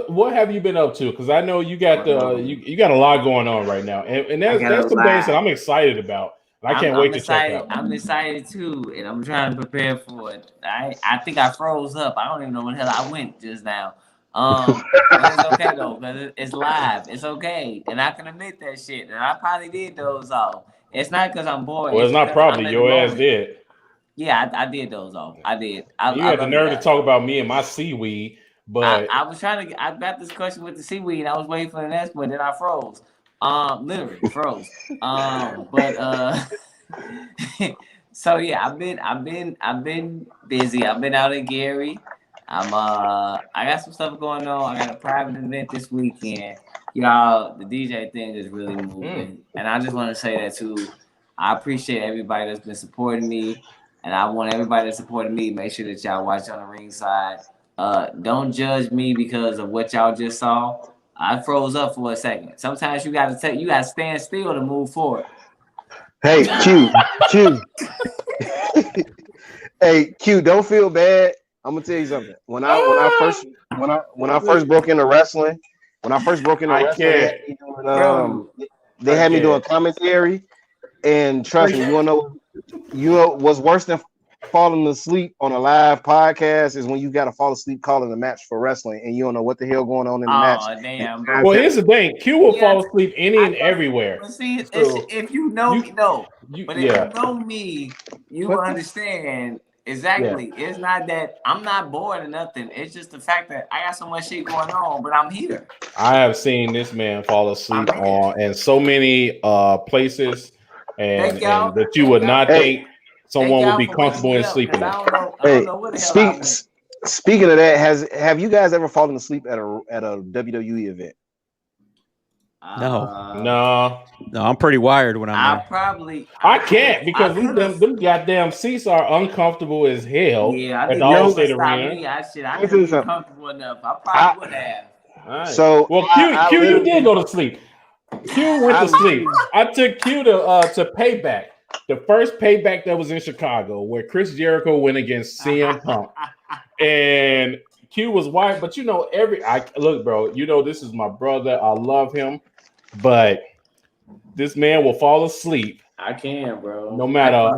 What have you been up to? Because I know you got you got a lot going on right now, and that's the things that I'm excited about. I can't wait to check out. I'm excited too, and I'm trying to prepare for it. I think I froze up. I don't even know where the hell I went just now. But it's okay though, because it's live. It's okay, and I can admit that shit. And I probably did those off. It's not because I'm bored. Well, it's not probably. Your ass did. Yeah, I did those off. I did. You had the nerve to talk about me and my seaweed, but I was trying to. I got this question with the seaweed. And I was waiting for the next one, then I froze. Literally froze. So yeah, I've been busy. I've been out in Gary. I got some stuff going on. I got a private event this weekend. Y'all, the DJ thing is really moving, and I just want to say that too. I appreciate everybody that's been supporting me. And I want everybody that's supporting me, make sure that y'all watch on the ringside. Don't judge me because of what y'all just saw. I froze up for a second. Sometimes you gotta stand still to move forward. Hey, Q. Hey, Q, don't feel bad. I'm gonna tell you something. When I first broke into wrestling, they had me doing commentary. And trust me, you know what's worse than falling asleep on a live podcast is when you got to fall asleep calling a match for wrestling and you don't know what the hell going on in the match. Damn, well, here's the thing: Q will fall asleep any and everywhere. See, if you know me, no. But if you know me, you will understand exactly. Yeah. It's not that I'm not bored or nothing. It's just the fact that I got so much shit going on, but I'm here. I have seen this man fall asleep in so many places. And that you would not think someone would be comfortable in sleeping. I don't know what the hell Speaking of that, have you guys ever fallen asleep at a WWE event? No, I'm pretty wired when I'm there. I can't because them goddamn seats are uncomfortable as hell. Yeah, I at think the Allstate Arena. I couldn't be comfortable enough. I probably would have. Right. So, well, Q, you did go to sleep. Q went to sleep. I took Q to Payback, the first Payback that was in Chicago, where Chris Jericho went against CM Punk, and Q was white. But look, bro. This is my brother. I love him, but this man will fall asleep. I can, bro. No matter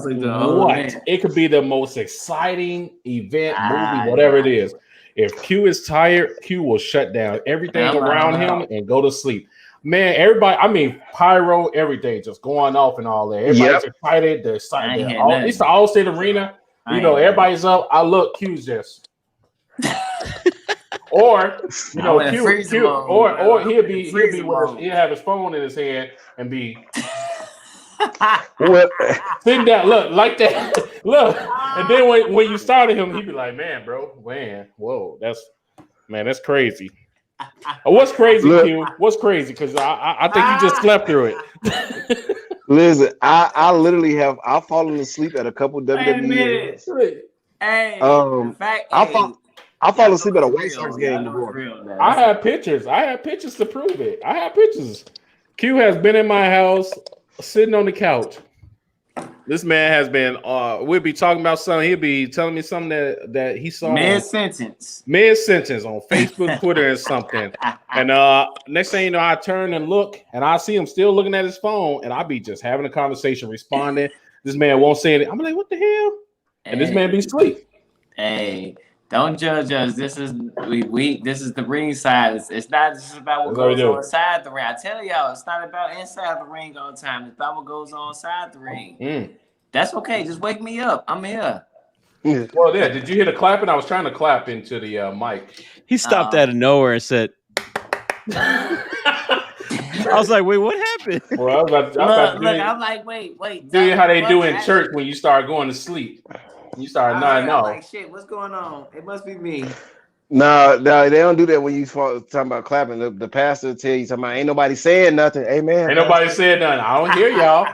what, it could be the most exciting event, movie, whatever it is. If Q is tired, Q will shut down everything around him and go to sleep. Man, everybody, pyro, everything just going off and all that. Everybody's excited. They're excited. It's the Allstate Arena. Everybody's up. I look, Q's just. Or Q, or he'll be with he'll have his phone in his hand and be sitting down, look like that, look, and then when you started him, he'd be like, whoa, that's crazy. What's crazy, Q? What's crazy? Because I think you just slept through it. Listen, I literally I've fallen asleep at a couple WWE events. I fall asleep at a White Sox game. I have pictures. To prove it. I have pictures. Q has been in my house, sitting on the couch. This man has been. We'll be talking about something. He'll be telling me something that he saw mid sentence on Facebook, Twitter, and something. And next thing you know, I turn and look, and I see him still looking at his phone, and I be just having a conversation, responding. This man won't say anything. I'm like, what the hell? And this man be asleep. Hey. Don't judge us. This is This is the ring side. It's not just about what goes on inside the ring. I tell y'all, it's not about inside the ring all the time. It's about what goes on inside the ring. That's okay. Just wake me up. I'm here. Well, yeah. Did you hear the clapping? I was trying to clap into the mic. He stopped out of nowhere and said. I was like, wait, what happened? Well, I'm like, wait. Do how they do in church when you start going to sleep. You start nodding off. Like, shit, what's going on? It must be me. No, they don't do that when you talking about clapping. The pastor tell you something. Ain't nobody saying nothing. Amen. Ain't nobody saying nothing. I don't hear y'all.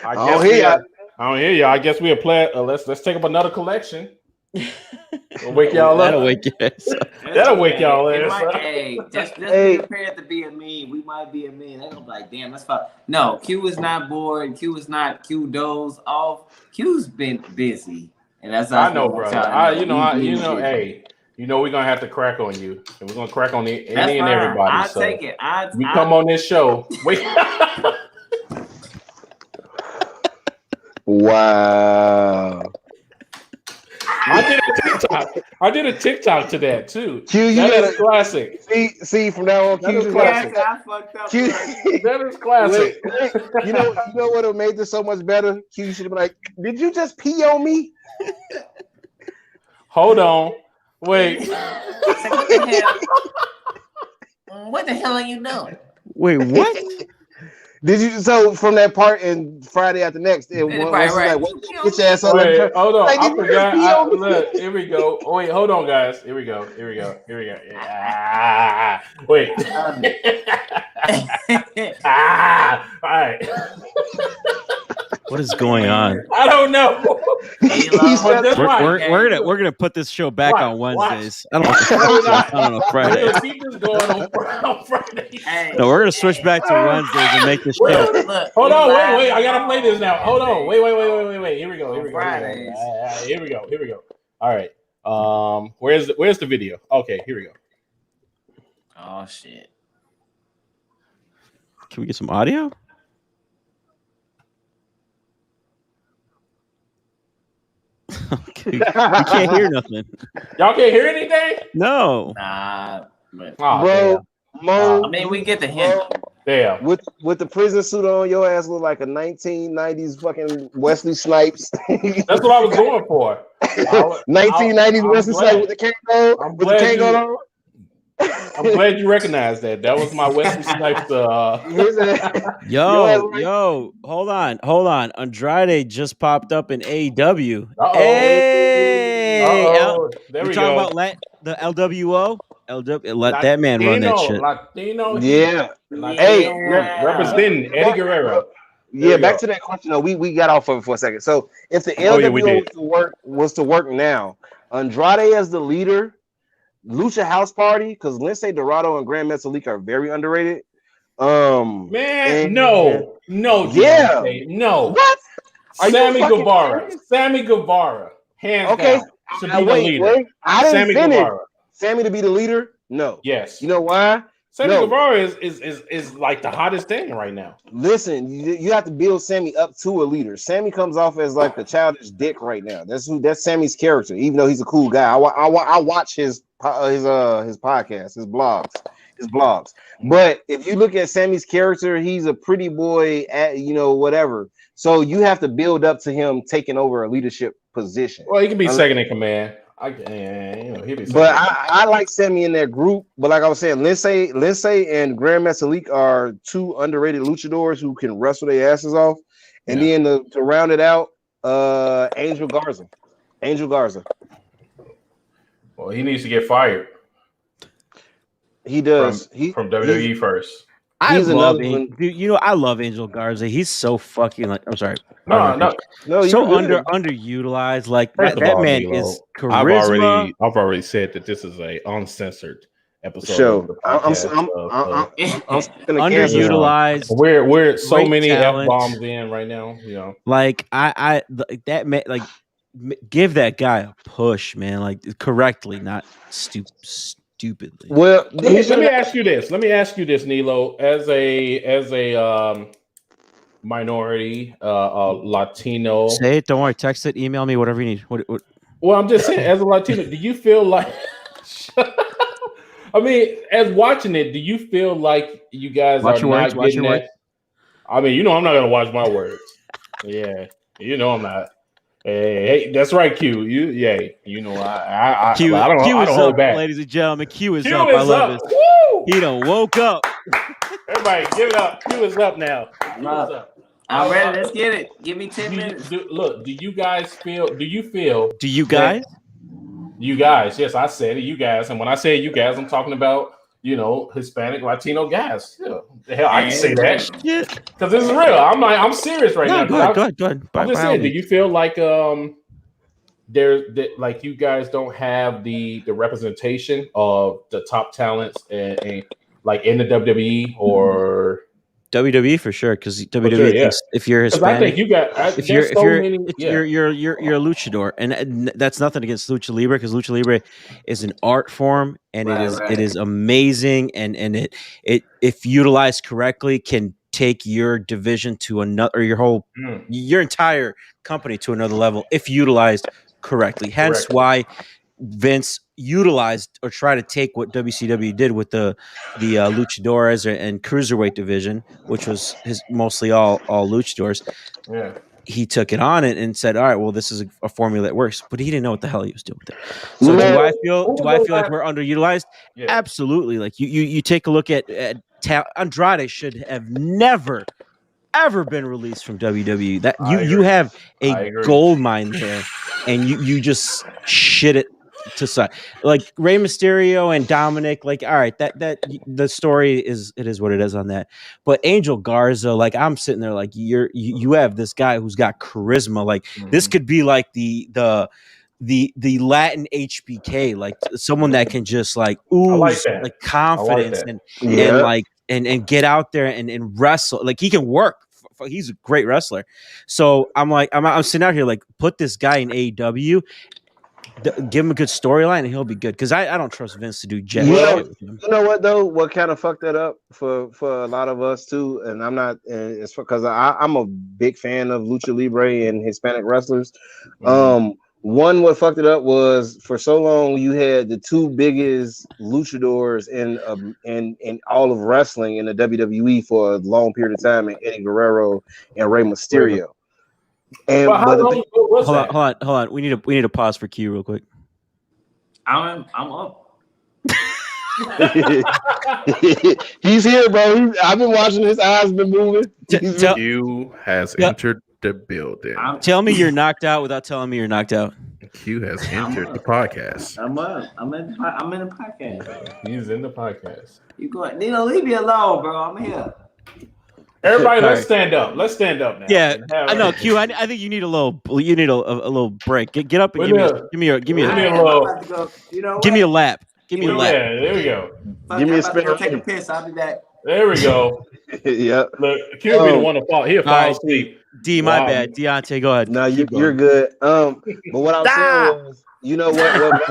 I don't hear y'all. I guess we'll play. Let's take up another collection. We'll wake y'all up. That'll wake your ass up. That'll wake y'all ass up. Just be prepared to be a meme. We might be a meme. They're gonna be like, damn, that's fine. No, Q is not bored. Q dozed off. Q's been busy, and that's I know, brother. Hey, we're gonna have to crack on you, and we're gonna crack on any and everybody. I take it. You come on this show. Wait. Wow. I did a TikTok to that too. Q, that is classic. See from now on, Q is classic. That is classic. You know what would made this so much better? Q should have been like, "Did you just pee on me?" Hold on, wait. What the hell are you doing? Wait, what? Did you from that part in Friday After Next? Right. Like, get your ass on. Hold on, I forgot. Look, here we go. Oh, wait, hold on, guys. Here we go. Yeah. Wait. All right. What is going on? I don't know. We're gonna put this show back on Wednesdays. I don't know Friday. Keep this going on Friday. No, we're gonna switch back to Wednesdays and make this show. Hold on, wait. I gotta play this now. Hold on, wait. Here we go. Here we go. All right. Where's the video? Okay, here we go. Oh shit. Can we get some audio? Okay. We can't hear nothing. Y'all can't hear anything? No. Nah. Bro, I mean, we get the hint. Damn. With the prison suit on, your ass look like a 1990s fucking Wesley Snipes. That's what I was going for. 1990s Wesley Snipes with the cane on. I'm glad you recognized that. That was my Wesley Snipes. Yo, hold on. Andrade just popped up in AEW. Uh-oh. Hey, there we we talking go. about the LWO. Let that man run that shit. Latino. Yeah. Latino, representing Eddie Guerrero. Yeah, back to that question though. We got off of it for a second. So if the LWO was to work now, Andrade as the leader, Lucha House Party, because Lince Dorado and Grand Metalik are very underrated. No, yeah, no. What? Sammy Guevara, hands down, should be the leader. Wait. I didn't Sammy finish. Guevara. Sammy to be the leader? No. Yes. You know why? Sammy Guevara is like the hottest thing right now. Listen, you have to build Sammy up to a leader. Sammy comes off as like the childish dick right now. That's Sammy's character. Even though he's a cool guy, I watch his podcast, his blogs. But if you look at Sammy's character, he's a pretty boy at whatever. So you have to build up to him taking over a leadership position. Well, he can be second in command. I like Sammy in that group. But like I was saying, Lince and Grand Metalik are two underrated luchadors who can wrestle their asses off. And then to round it out, Angel Garza. Well, he needs to get fired. He does. From WWE first. I love Angel Garza. He's so fucking I'm sorry. No. So underutilized. Like that man is charisma. I've already said that this is a uncensored episode. Show. I'm underutilized. We're so many F-bombs in right now. Like that man, like give that guy a push, man. Like correctly, not stupidly. Well, let me ask you this, Nilo, as a minority Latino. Say it. Don't worry. Text it. Email me. Whatever you need. What? Well, I'm just saying, as a Latino, do you feel like? I mean, as watching it, do you feel like you guys are not getting that? I mean, I'm not gonna watch my words. Yeah, I'm not. Hey, that's right, Q. I don't hold back. Ladies and gentlemen, Q is up. I love this. Woo! He done woke up. Everybody, give it up. Q is up now. I'm ready. Let's get it. Give me 10 minutes. Do you guys feel? Do you feel? Do you guys? You guys, yes, I said it. You guys, and when I say you guys, I'm talking about Hispanic, Latino guys. Yeah. Hell, I can say that because this is real. I'm serious right now. Go ahead. I'm just saying. Do you feel like like you guys don't have the representation of the top talents and like in the WWE or WWE for sure? Because WWE thinks if you're Hispanic, I think you got. You're a luchador, and that's nothing against lucha libre because lucha libre is an art form and it is amazing and it if utilized correctly can take your division to another or your entire company to another level if utilized correctly. Hence why Vince utilized or tried to take what WCW did with the luchadores and cruiserweight division, which was mostly all luchadors. Yeah. He took it on and said, "All right, well, this is a formula that works." But he didn't know what the hell he was doing with it. So do I feel like we're underutilized? Yeah. Absolutely. Like you take a look at Andrade should have never ever been released from WWE. That you have a gold mine there, and you just shit it to side. Like Rey Mysterio and Dominic, like all right, that the story is what it is on that. But Angel Garza, like I'm sitting there like you have this guy who's got charisma. Like this could be like the Latin HBK, like someone that can just like ooze like confidence and like and get out there and wrestle. Like he can work. He's a great wrestler. So I'm sitting out here like put this guy in AEW. Give him a good storyline and he'll be good because I don't trust Vince to do jack shit with him. You know what though? What kind of fucked that up for a lot of us too, and I'm not. It's because I'm a big fan of lucha libre and Hispanic wrestlers. One, what fucked it up was for so long you had the two biggest luchadors in all of wrestling in the WWE for a long period of time, and Eddie Guerrero and Rey Mysterio. And hold on. We need a pause for Q real quick. I'm up. He's here, bro. I've been watching. His eyes been moving. Q has entered the building. Tell me you're knocked out without telling me you're knocked out. Q has entered the podcast. I'm up. I'm in the podcast. He's in the podcast. You go, Nino, leave me alone, bro. I'm here. Everybody, let's stand up. Let's stand up now. Yeah, I know, Q. I think you need a little. You need a little break. Get up and give me a lap. Give me a lap. Yeah, there we go. Give me a spin. Take a piss. I'll be back. There we go. Yep. Look, Q be the one to fall. He'll fall asleep. D, my bad. Deonte, go ahead. No, you're good. But what I'm saying was, you know what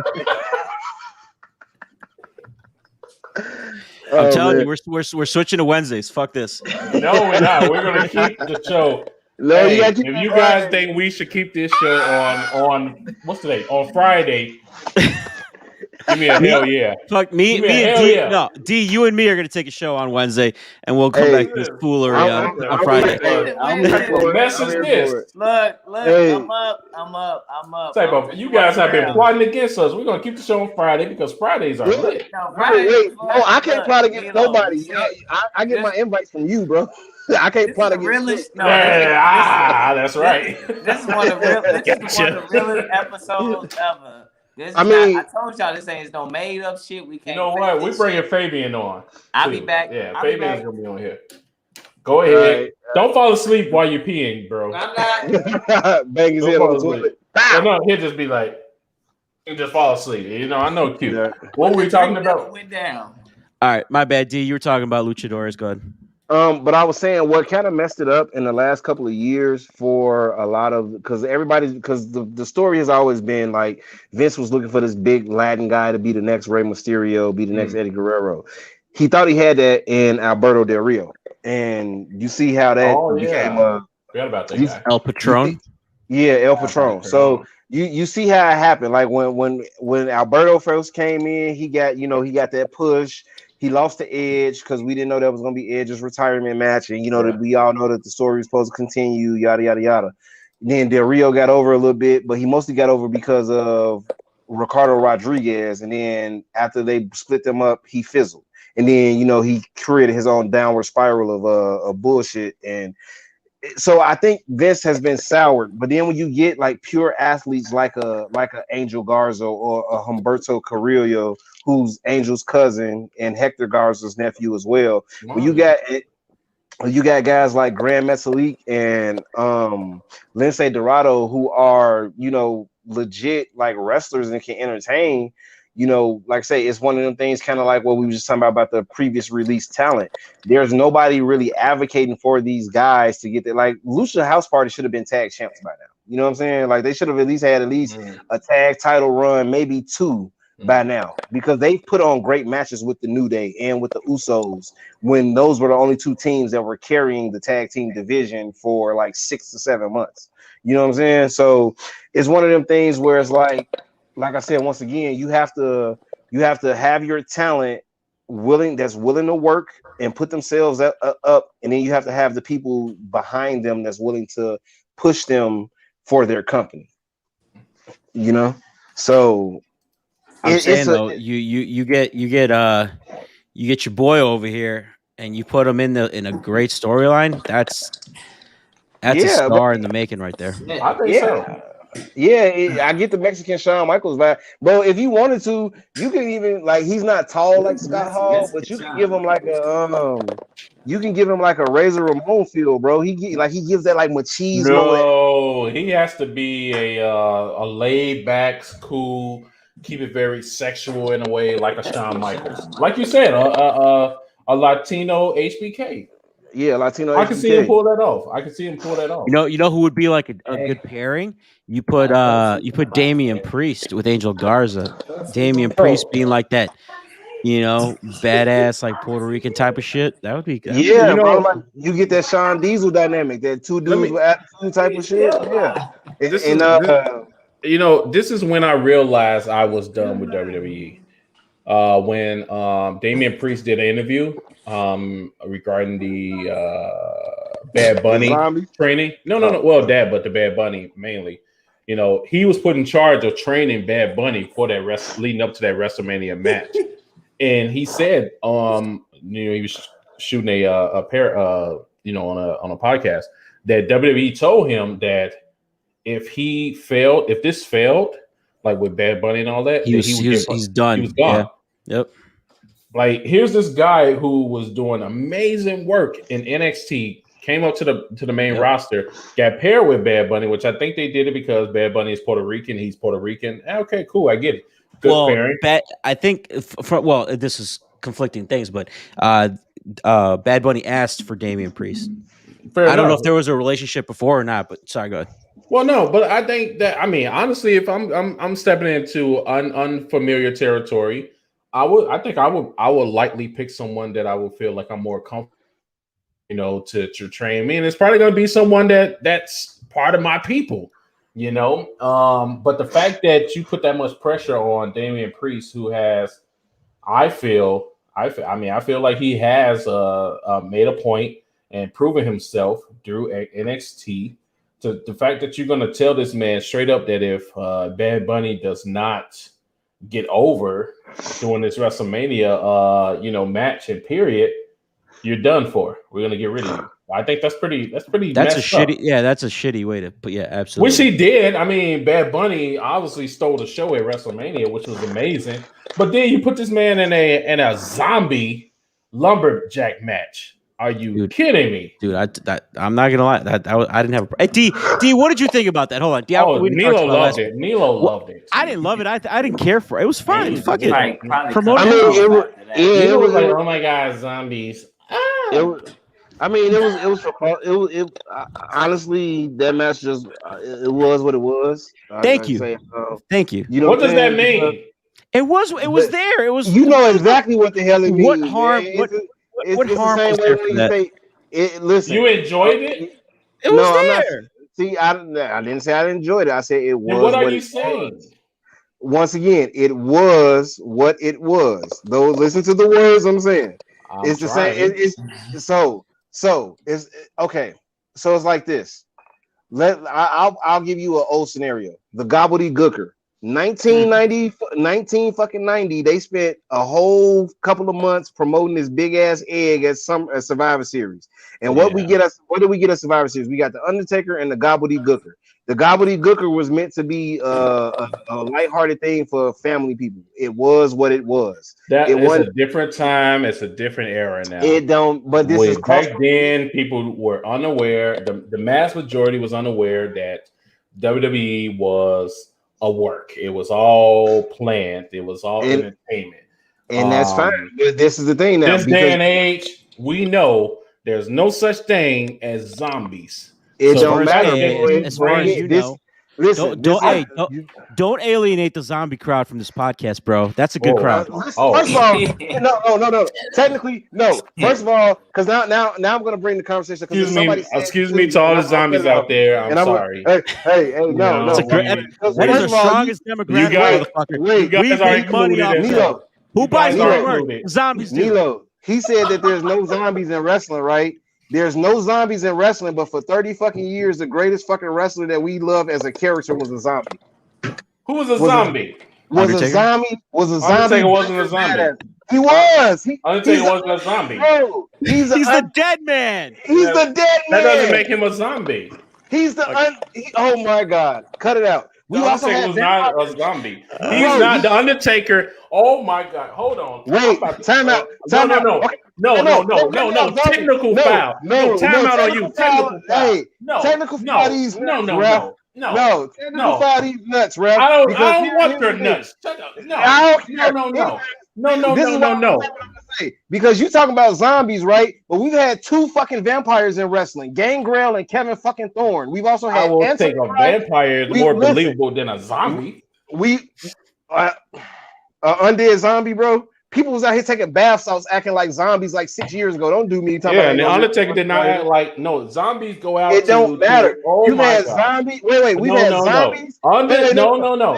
I'm telling you, we're switching to Wednesdays. Fuck this. No, we're not. We're gonna keep the show. No, if you guys think we should keep this show on what's today? On Friday. Give me a hell yeah. Fuck me and D. Yeah. No, D, you and me are gonna take a show on Wednesday, and we'll come back to this foolery on Friday. What mess is this? Look, I'm up. You guys have been plotting against us. We're gonna keep the show on Friday because Fridays are lit. No, I can't plot against nobody. I get my invites from you, bro. I can't plot against you. That's right. This is one of the realest episodes ever. I told y'all this ain't no made up shit. We can't. You know what? We're bringing Fabian on. I'll be back. Yeah, Fabian's gonna be on here. Go ahead. Right. Don't fall asleep while you're peeing, bro. I'm not. Bang his head on the toilet. No, he'll just be like, you just fall asleep. You know, I know Q. Yeah. What were we talking about? Went down. All right, my bad, D. You were talking about luchadores. Go ahead. But I was saying what kind of messed it up in the last couple of years for a lot of because the story has always been like Vince was looking for this big Latin guy to be the next Rey Mysterio, be the next Eddie Guerrero. He thought he had that in Alberto Del Rio, and you see how that became forgot about that guy. El Patron. El Patron. So you see how it happened. Like when Alberto first came in, he got that push. He lost the Edge because we didn't know that was going to be Edge's retirement match. And, that we all know that the story was supposed to continue, yada, yada, yada. And then Del Rio got over a little bit, but he mostly got over because of Ricardo Rodriguez. And then after they split them up, he fizzled. And then, he created his own downward spiral of bullshit. And so I think this has been soured. But then when you get like pure athletes like a Angel Garza or a Humberto Carrillo, who's Angel's cousin and Hector Garza's nephew as well. Wow. When you got guys like Grand Metalik and Lince Dorado who are, legit like wrestlers and can entertain, like I say, it's one of them things kind of like what we were just talking about the previous release talent. There's nobody really advocating for these guys to get there. Like Lucha House Party should have been tag champs by now. You know what I'm saying? Like they should have at least had a tag title run, maybe 2 by now, because they put on great matches with the New Day and with the Usos when those were the only 2 teams that were carrying the tag team division for like 6 to 7 months. You know what I'm saying? So it's one of them things where it's like I said, once again, you have to have your talent willing to work and put themselves up, and then you have to have the people behind them that's willing to push them for their company. So I'm saying though, you get your boy over here and you put him in a great storyline. That's a star in the making right there. I think so. Yeah, I get the Mexican Shawn Michaels vibe, bro. If you wanted to, you can even like he's not tall like Scott Hall, but you can give him like a Razor Ramon feel, bro. He gives that like machismo. No, he has to be a laid back, cool, keep it very sexual in a way, like a Shawn Michaels, like you said, a Latino HBK. Yeah, Latino. I can see him pull that off. You know who would be like a good pairing? You put Damian Priest with Angel Garza. Damian Priest being like that, badass like Puerto Rican type of shit. That would be good. Yeah, bro. Like, you get that Sean Diesel dynamic, that 2 dudes with attitude type of shit. Yeah. This is when I realized I was done with WWE. When Damian Priest did an interview regarding the Bad Bunny training. No. Well, but the Bad Bunny mainly. He was put in charge of training Bad Bunny for that leading up to that WrestleMania match. And he said, he was shooting a pair, on a podcast that WWE told him that if this failed, like with Bad Bunny and all that, he's done. He was gone. Yeah. Yep. Like, here's this guy who was doing amazing work in NXT, came up to the main roster, got paired with Bad Bunny, which I think they did it because Bad Bunny is Puerto Rican. He's Puerto Rican. Okay, cool. I get it. Good pairing. I think this is conflicting things, but Bad Bunny asked for Damian Priest. I don't know if there was a relationship before or not, but sorry, go ahead. Well, no, but I think that, I mean, honestly, if I'm stepping into unfamiliar territory, I would likely pick someone that I would feel like I'm more comfortable, to train me, and it's probably going to be someone that's part of my people, But the fact that you put that much pressure on Damian Priest, who has, I feel like he has made a point and proven himself through NXT. To the fact that you're going to tell this man straight up that if Bad Bunny does not get over during this WrestleMania, match and period, you're done for. We're going to get rid of you. I think that's pretty. That's a shitty. Yeah, that's a shitty way to put. Yeah, absolutely. Which he did. I mean, Bad Bunny obviously stole the show at WrestleMania, which was amazing. But then you put this man in a zombie lumberjack match. Are you kidding me, dude? I'm not gonna lie. I didn't have a. Hey, D, what did you think about that? Hold on, D. Nilo loved it. Nilo loved it. I didn't love it. I didn't care for it. It was fine. Fuck it. Promote. It was like, oh my god, zombies. It was honestly, that match just it was what it was. Thank you. What does that mean? It was there. It was. You know exactly what the hell it means. What harm? What harm was there for that? Listen, you enjoyed it? It was there. I didn't say I enjoyed it. I said it was. And what are you saying? Once again, it was what it was. Though, listen to the words I'm saying. It's the same. It's okay. So it's like this. I'll give you an old scenario. The gobbledygooker. 1990, they spent a whole couple of months promoting this big ass egg at Survivor Series. And what did we get at Survivor Series? We got the Undertaker and the gobbledygooker. The gobbledygooker was meant to be a lighthearted thing for family people. It was what it was. It was a different time. It's a different era now. It don't. But this is back then. People were unaware. The mass majority was unaware that WWE was a work. It was all planned. It was all entertainment, and that's fine. But this is the thing now. This day and age, we know there's no such thing as zombies. It don't matter. As far as you know. Listen, don't alienate the zombie crowd from this podcast, bro. That's a good crowd. First of all, no. Technically, no. First of all, because now I'm going to bring the conversation. Excuse me to all the zombies out there. I'm sorry. Hey, no. That is the strongest demographic, motherfucker. You guys are included. Nilo, who buys our work? Zombies do. Nilo, he said that there's no zombies in wrestling, right? There's no zombies in wrestling, but for 30 fucking years, the greatest fucking wrestler that we love as a character was a zombie. Who was a zombie? Was a zombie? Undertaker wasn't a zombie. He was. Undertaker wasn't a zombie. Bro, he's the dead man. He's the dead man. That doesn't make him a zombie. He's the oh my god, cut it out. The Undertaker was not a zombie. He's not the Undertaker. Oh my god, hold on. Wait, time out. No. Technical foul. No, time out on you. Technical foul. Technical foul these nuts, No. Technical foul these nuts, Ralph. I don't want your nuts. No. Because you talking about zombies, right? But we've had two fucking vampires in wrestling, Gangrel and Kevin fucking Thorne. We've also had. I will take a vampire more believable than a zombie. Undead zombie, bro. People was out here taking bath salts, acting like zombies like 6 years ago. Don't do me. And the Undertaker did not act like zombies go out. It don't matter. You had zombies. Wait. We've had zombies. No.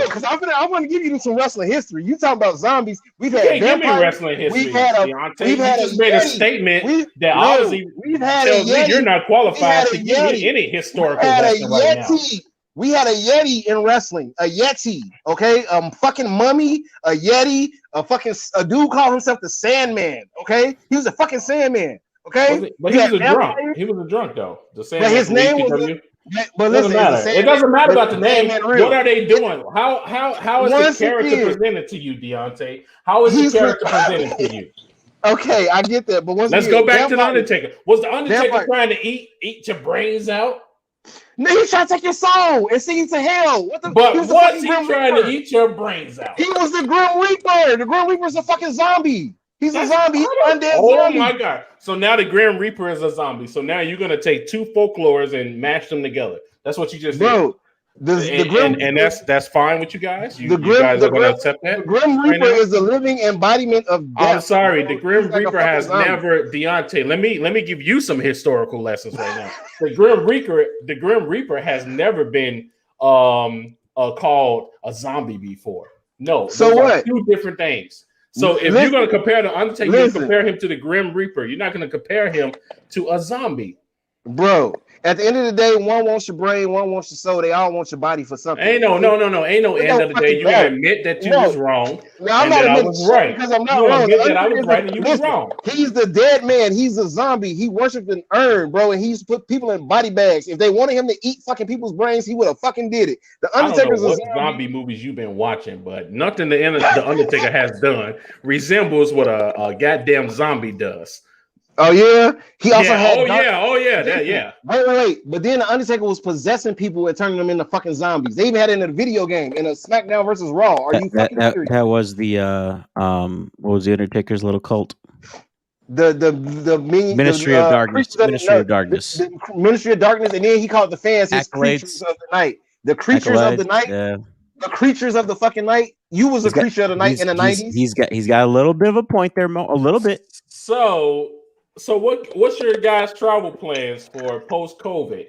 Because I want to give you some wrestling history. You talking about zombies? We've had give me wrestling history. We've had made a statement that obviously tells me you're not qualified to give me any historical wrestling right now. We had a Yeti in wrestling, a Yeti, okay? Fucking mummy, a Yeti, a dude called himself the Sandman, okay? He was a fucking Sandman. Okay, but he was a drunk. He was a drunk though. But his name was. But listen, it doesn't matter about the name. What are they doing? How is the character presented to you, Deonte? How is the character presented to you? Okay, I get that, but let's go back to the Undertaker. Was the Undertaker trying to eat your brains out? No, he's trying to take your soul and send you to hell. But was he trying to eat your brains out? He was the Grim Reaper. The Grim Reaper's a fucking zombie. He's a zombie. He's an undead Oh zombie. my god! So now the Grim Reaper is a zombie. So now you're gonna take two folklores and mash them together. That's what you just did. The Grim Reaper, that's fine with you guys. You guys are going to accept that. The Grim Reaper is the living embodiment of death. I'm sorry, the Grim Reaper has never. Deonte, let me give you some historical lessons right now. The Grim Reaper has never been called a zombie before. No, so what? Two different things. So if you're going to compare the Undertaker, you compare him to the Grim Reaper. You're not going to compare him to a zombie, bro. At the end of the day, one wants your brain, one wants your soul. They all want your body for something. Ain't no end of the day. You admit that you was wrong. No, I'm not admitting was right because I'm not wrong. Admit that I was right and you was wrong. He's the dead man. He's a zombie. He worshipped an urn, bro, and he's put people in body bags. If they wanted him to eat fucking people's brains, he would have fucking did it. The Undertaker's what zombie movies you've been watching, but nothing the Undertaker has done resembles what a goddamn zombie does. Oh yeah, he also had. Wait. But then the Undertaker was possessing people and turning them into fucking zombies. They even had it in a video game in a SmackDown versus Raw. Are you fucking serious? That was the what was the Undertaker's little cult? The Ministry of Darkness. Ministry of Darkness. The Ministry of Darkness, and then he called the fans his creatures of the night. The creatures of the night. Yeah. The creatures of the fucking night. You was a creature of the night in the 90s. He's got a little bit of a point there, Mo. A little bit. So what's your guys' travel plans for post-COVID?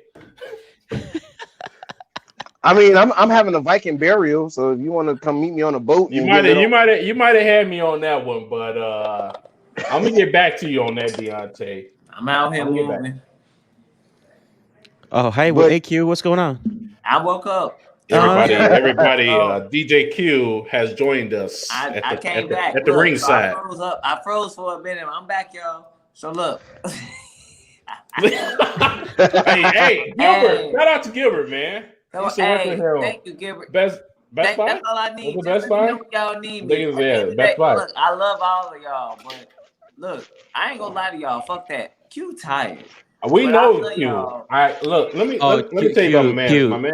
I mean, I'm having a Viking burial, so if you want to come meet me on a boat, you might have had me on that one, but I'm gonna get back to you on that, Deonte. I'm out here moving. Oh, hey, AQ, what's going on? I woke up. Everybody, DJ Q has joined us. I came back at the ringside. I froze for a minute. I'm back, y'all. So look. hey, Gilbert! Shout out to Gilbert, man. Thank you, Gilbert. Best Buy. That's all I need. Best Buy. Y'all need me. Best Buy. Look, I love all of y'all, but look, I ain't gonna lie to y'all. Fuck that. Q tired. We know Q. All right, look. Let me tell you about my man. Q, my man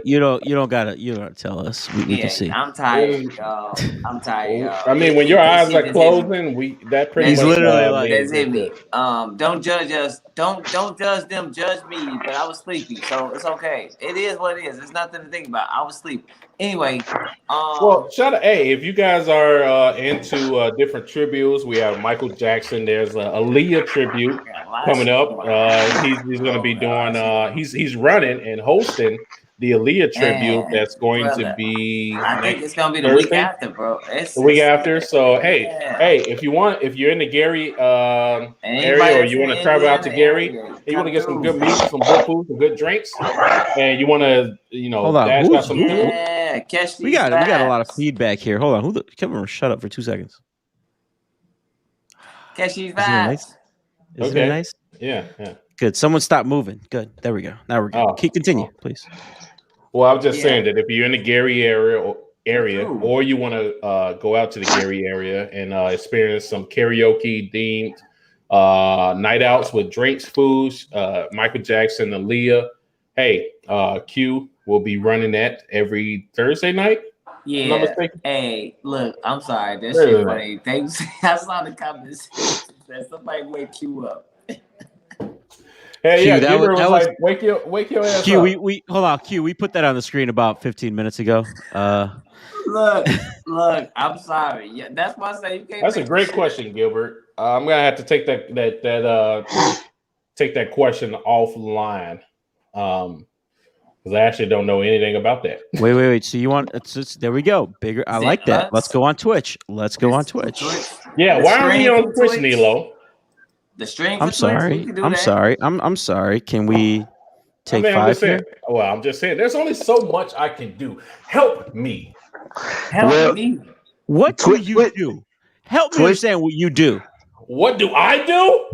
you don't gotta tell us. We can see. I'm tired, y'all. I'm tired, y'all. I mean, when your eyes are closing, that pretty much literally like that's in me. Don't judge us. Don't judge them. Judge me. But I was sleepy, so it's okay. It is what it is. There's nothing to think about. I was sleepy. Anyway, well, shout out. Hey, if you guys are into different tributes, we have Michael Jackson. There's a Aaliyah tribute coming up. He's going to be doing. He's running and hosting the Aaliyah tribute. That's going to be. I think it's going to be the week after, bro. The week after. So hey, if you're in the Gary area, or you want to travel out to Gary, you want to get some good meat, some good food, some good drinks, and you want to, dash out some food. Catch we got a lot of feedback here. Hold on, Kevin, shut up for 2 seconds. Catch these vibes. Is it nice? Yeah. Good. Someone stop moving. Good. There we go. Now we're good. Continue, please. Well, I was just saying that if you're in the Gary area, or you want to go out to the Gary area and experience some karaoke themed night outs with drinks, foods, Michael Jackson, Aaliyah. Hey, Q will be running that every Thursday night. Yeah. Hey, look, I'm sorry. That shit funny. Thanks. I saw the comments that somebody wake you up. Hey, Q, yeah, that was like wake your ass Q, up. We hold on, Q. We put that on the screen about 15 minutes ago. Look, I'm sorry. Yeah, that's why I say you can't. That's a great question, Gilbert. I'm gonna have to take that question offline. Because I actually don't know anything about that. Wait. So you want? There we go. Bigger. I like that. Let's go on Twitch. Yeah. Why are we on Twitch, Nilo? The string. I'm sorry. I'm sorry. Can we take 5 here? Well, I'm just saying. There's only so much I can do. Help me. What do you do? Help me understand what you do. What do I do?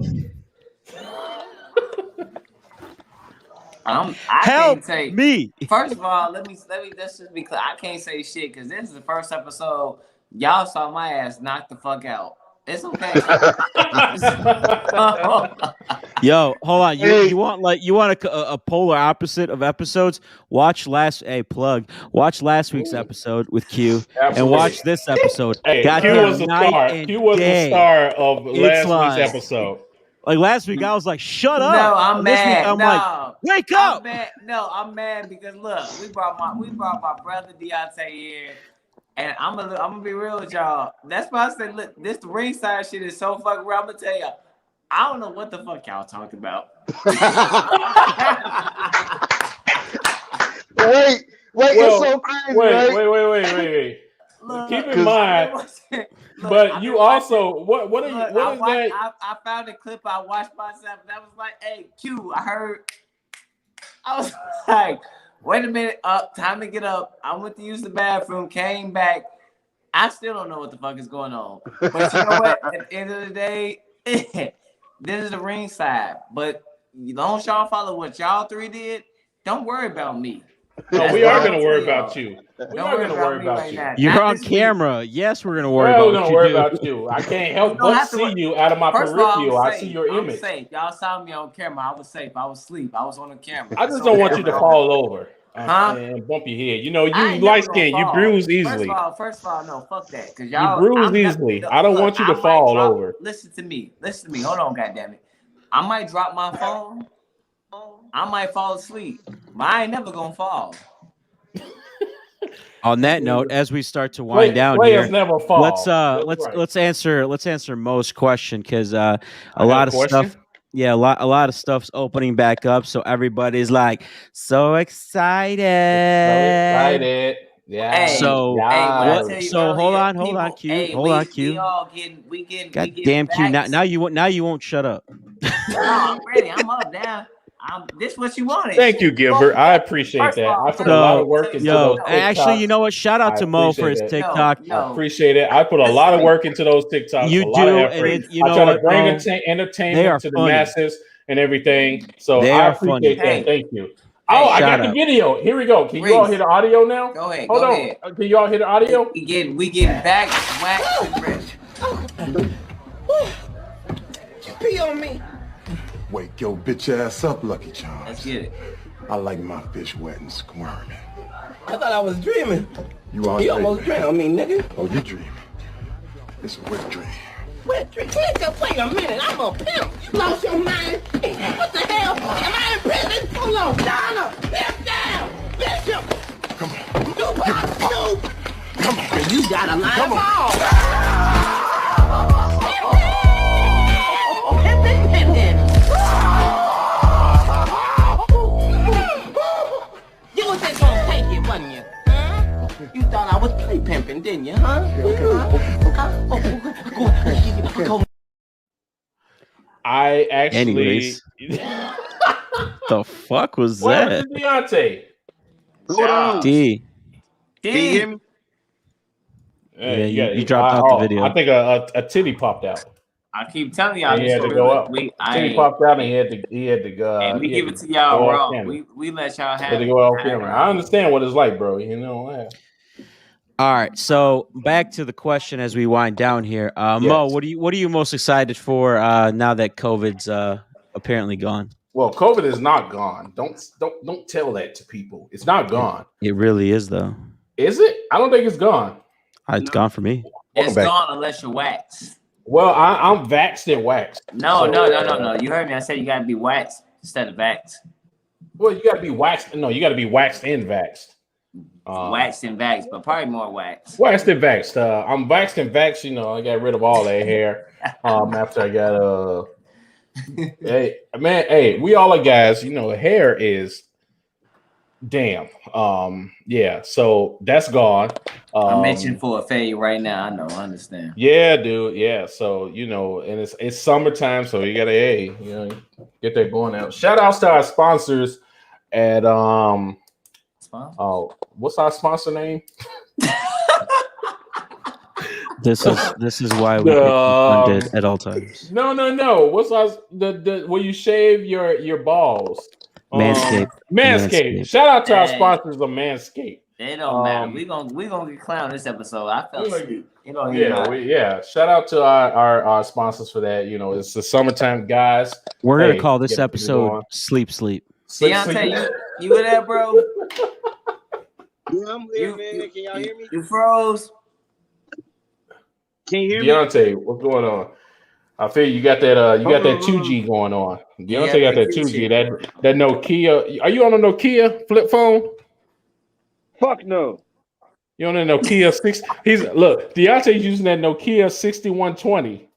I Help can't say me. First of all, let me let's just be clear. I can't say shit because this is the first episode. Y'all saw my ass knock the fuck out. It's okay. Yo, hold on. You want a polar opposite of episodes? Watch last week's episode with Q. Absolutely. And watch this episode. Hey, Q was the star. Q was the star of last week's episode. Like last week, I was like, "Shut up!" No, I'm mad. This week, I'm like, "Wake up!" I'm mad because look, we brought my brother Deonte here, and I'm gonna be real with y'all. That's why I said, look, this ringside shit is so fucking real. I'm gonna tell y'all, I don't know what the fuck y'all talking about. Wait, it's so crazy. Wait. Look, keep in mind, but you also what are you? What is that? I found a clip. I watched myself, and I was like, "Hey, Q, I heard." I was like, "Wait a minute, time to get up." I went to use the bathroom, came back. I still don't know what the fuck is going on. But you know what? At the end of the day, this is the ringside. But as long as y'all follow what y'all three did, don't worry about me. No, we are going to worry about you. We are going to worry about you. You're on camera. Yes, we're going to worry about you. We're going to worry about you. I can't help but see you out of my peripheral. I see your image. Safe. Y'all saw me on camera. I was safe. I was asleep. I was on the camera. I just don't want you to fall over and bump your head. You know, you light skin. You bruise easily. First of all, no, fuck that. Because y'all you bruise easily. I don't want you to fall over. Listen to me. Hold on, goddammit. I might drop my phone. I might fall asleep, but I ain't never gonna fall. On that note, as we start to wind down here, never fall. Let's answer Mo's question because a lot of stuff. Yeah, a lot of stuff's opening back up, so everybody's like so excited. Yeah. Hey, so hold on, Q. Hey, hold on, Q. We getting. God damn, Q. Now you won't shut up. No, I'm ready. I'm up now. This what you wanted. Thank you, Gilbert. I appreciate that. I put a lot of work into those TikToks. Actually, you know what? Shout out to Mo for his TikTok. I appreciate it. I put a lot of work into those TikToks. You a lot do, of effort. and you know I try to bring entertainment to the masses and everything. So I appreciate that. Thank you. Oh, I got the video. Here we go. Can you all hear the audio now? Go ahead. Hold on. Can you all hear the audio? We getting back waxed and fresh. You pee on me. Wake your bitch ass up, Lucky Charms. Let's get it. I like my fish wet and squirming. I thought I was dreaming. You almost dreamed on me, nigga. Oh, you dreaming. It's a wet dream. Wet dream? Wait a minute. I'm a pimp. You lost your mind. What the hell? Am I in prison? Hold on. Donna, step down. Bishop. Come on. Come on. You got a line of balls. You thought I was play pimping, didn't you, huh? I actually. Anyways. The fuck was that? What was Deonte? D. Can you hear me? Yeah, you dropped out the video. I think a titty popped out. I keep telling y'all. He had to go up. Titty popped out, and he had to go. And we give it to y'all raw. We let y'all have it. Go off camera. I understand what it's like, bro. You know what? All right, so back to the question as we wind down here. Mo, what are you most excited for now that COVID's apparently gone? Well, COVID is not gone. Don't tell that to people. It's not gone. It really is, though. Is it? I don't think it's gone. It's gone for me. It's gone unless you're waxed. Well, I'm vaxxed and waxed. No. You heard me. I said you gotta be waxed instead of vaxxed. Well, you gotta be waxed. No, you gotta be waxed and vaxxed. Waxed and vaxxed, but probably more waxed. Waxed and vaxxed. I'm waxed and vaxxed. You know, I got rid of all that hair. After I got hey, we all are guys. You know, hair is damn. Yeah. So that's gone. I'm itching for a fade right now. I know. I understand. Yeah, dude. Yeah. So you know, and it's summertime, so you gotta get that going out. Shout outs to our sponsors at what's our sponsor name? This is why we get funded at all times. No. What's our the where you shave your balls? Manscaped. Shout out to our sponsors of Manscaped. They don't matter. We gonna get clowned this episode. I fell asleep. Shout out to our sponsors for that. You know, it's the summertime, guys. We're gonna call this episode "Sleep." Deonte, you there, bro? Yeah, I'm here, man. Can y'all hear me? You froze. Can you hear me? Deonte, what's going on? I feel you got that. You got that 2G going on. Deonte got that 2G. That Nokia. Are you on a Nokia flip phone? Fuck no. You on a Nokia 6? Deonte's using that Nokia 6120.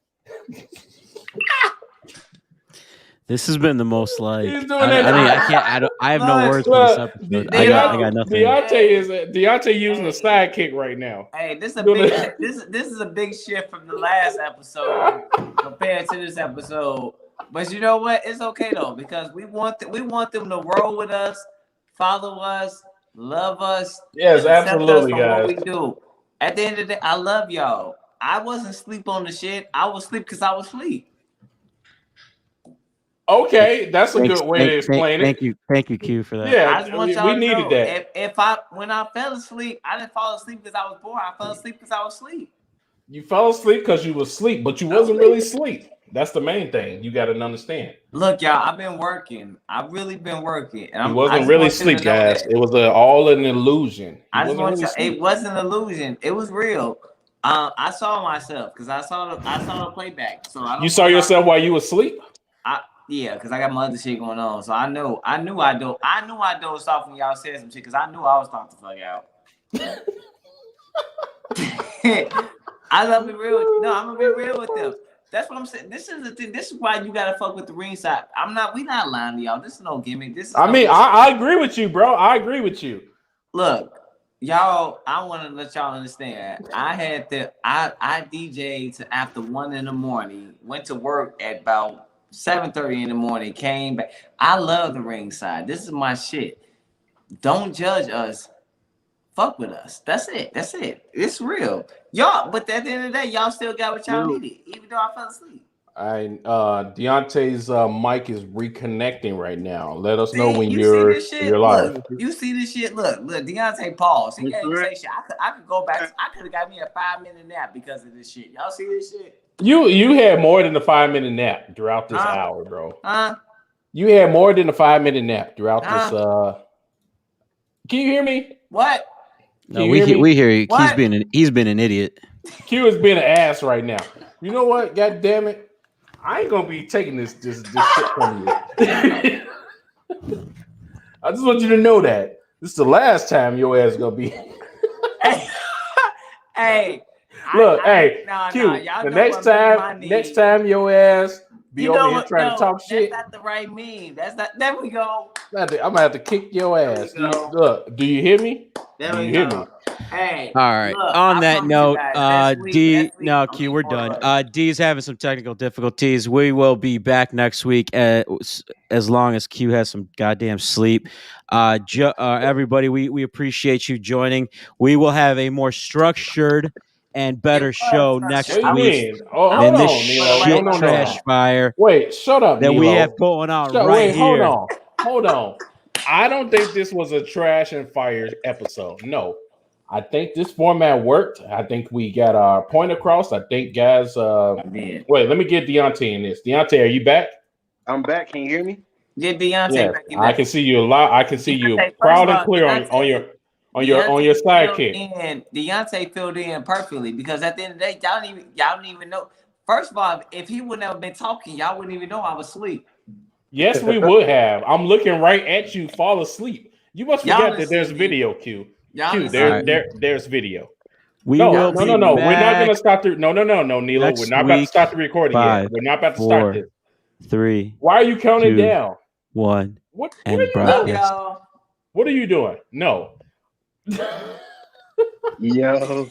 This has been the most like. He's doing that. I have no words for this episode. I got nothing. Deonte using a sidekick right now. Hey, this is a big shift from the last episode compared to this episode. But you know what? It's okay though, because we want them to roll with us, follow us, love us. Yes, absolutely, guys. What we do. At the end of the day, I love y'all. I wasn't asleep on the shit. I was asleep because I was asleep. Okay, that's a good way to explain it. Thank you, Q, for that. Yeah, we needed that. When I fell asleep, I didn't fall asleep because I was bored. I fell asleep because I was asleep. You fell asleep because you was asleep, but you wasn't really asleep. That's the main thing. You got to understand. Look, y'all, I've been working. I've really been working. And you wasn't really asleep, guys. It was all an illusion. It wasn't an illusion. It was real. I saw myself because I saw the playback. So I don't. You saw yourself while you were asleep? Yeah, because I got my other shit going on. So I knew I dozed off when y'all said some shit because I knew I was talking the fuck out. I'm gonna be real with them. That's what I'm saying. This is the thing. This is why you gotta fuck with the ringside. We not lying to y'all. This is no gimmick. I agree with you, bro. I agree with you. Look, y'all, I want to let y'all understand. I DJ'd to after 1 a.m. Went to work at about 7:30 a.m. Came back. I love the ringside. This is my shit. Don't judge us. Fuck with us. That's it. It's real. Y'all, but at the end of the day, y'all still got what y'all needed, even though I fell asleep. Deonte's mic is reconnecting right now. Let us know when you're live. Look, you see this shit? Look, Deonte paused. He can't say shit. I could go back. I could have got me a 5-minute nap because of this shit. Y'all see this shit? You had more than a 5-minute nap throughout this hour, bro. You had more than a 5-minute nap throughout this. Can you hear me? What? No, we hear you. What? He's been an idiot. Q is being an ass right now. You know what? God damn it! I ain't gonna be taking this shit from you. I just want you to know that this is the last time your ass is gonna be. Hey. Look, Q. The next time your ass be over here trying to talk shit. That's not the right meme. There we go. I'm gonna have to kick your ass. Look, do you hear me? There we go. Hey. All right. Look, on that note, Q, we're done. D's having some technical difficulties. We will be back next week as long as Q has some goddamn sleep. Everybody, we appreciate you joining. We will have a more structured and better show next week than this shit trash fire. Wait, shut up. That we have going on here. Hold on. I don't think this was a trash and fire episode. No, I think this format worked. I think we got our point across. I think, guys. Wait, let me get Deonte in this. Deonte, are you back? I'm back. Can you hear me? Get Deonte back. I can see you a lot. I can see you proud and clear on your sidekick. And Deonte filled in perfectly because at the end of the day, y'all don't even know. First of all, if he would never been talking, y'all wouldn't even know I was asleep. Yes, we would have. I'm looking right at you, fall asleep. You must forget that there's video, Q. There's video. No. We're not gonna start the. No, Nilo. We're not about to start the recording yet. We're not about to start this. 3. Why are you counting down? 1. What are you doing? No. Yo.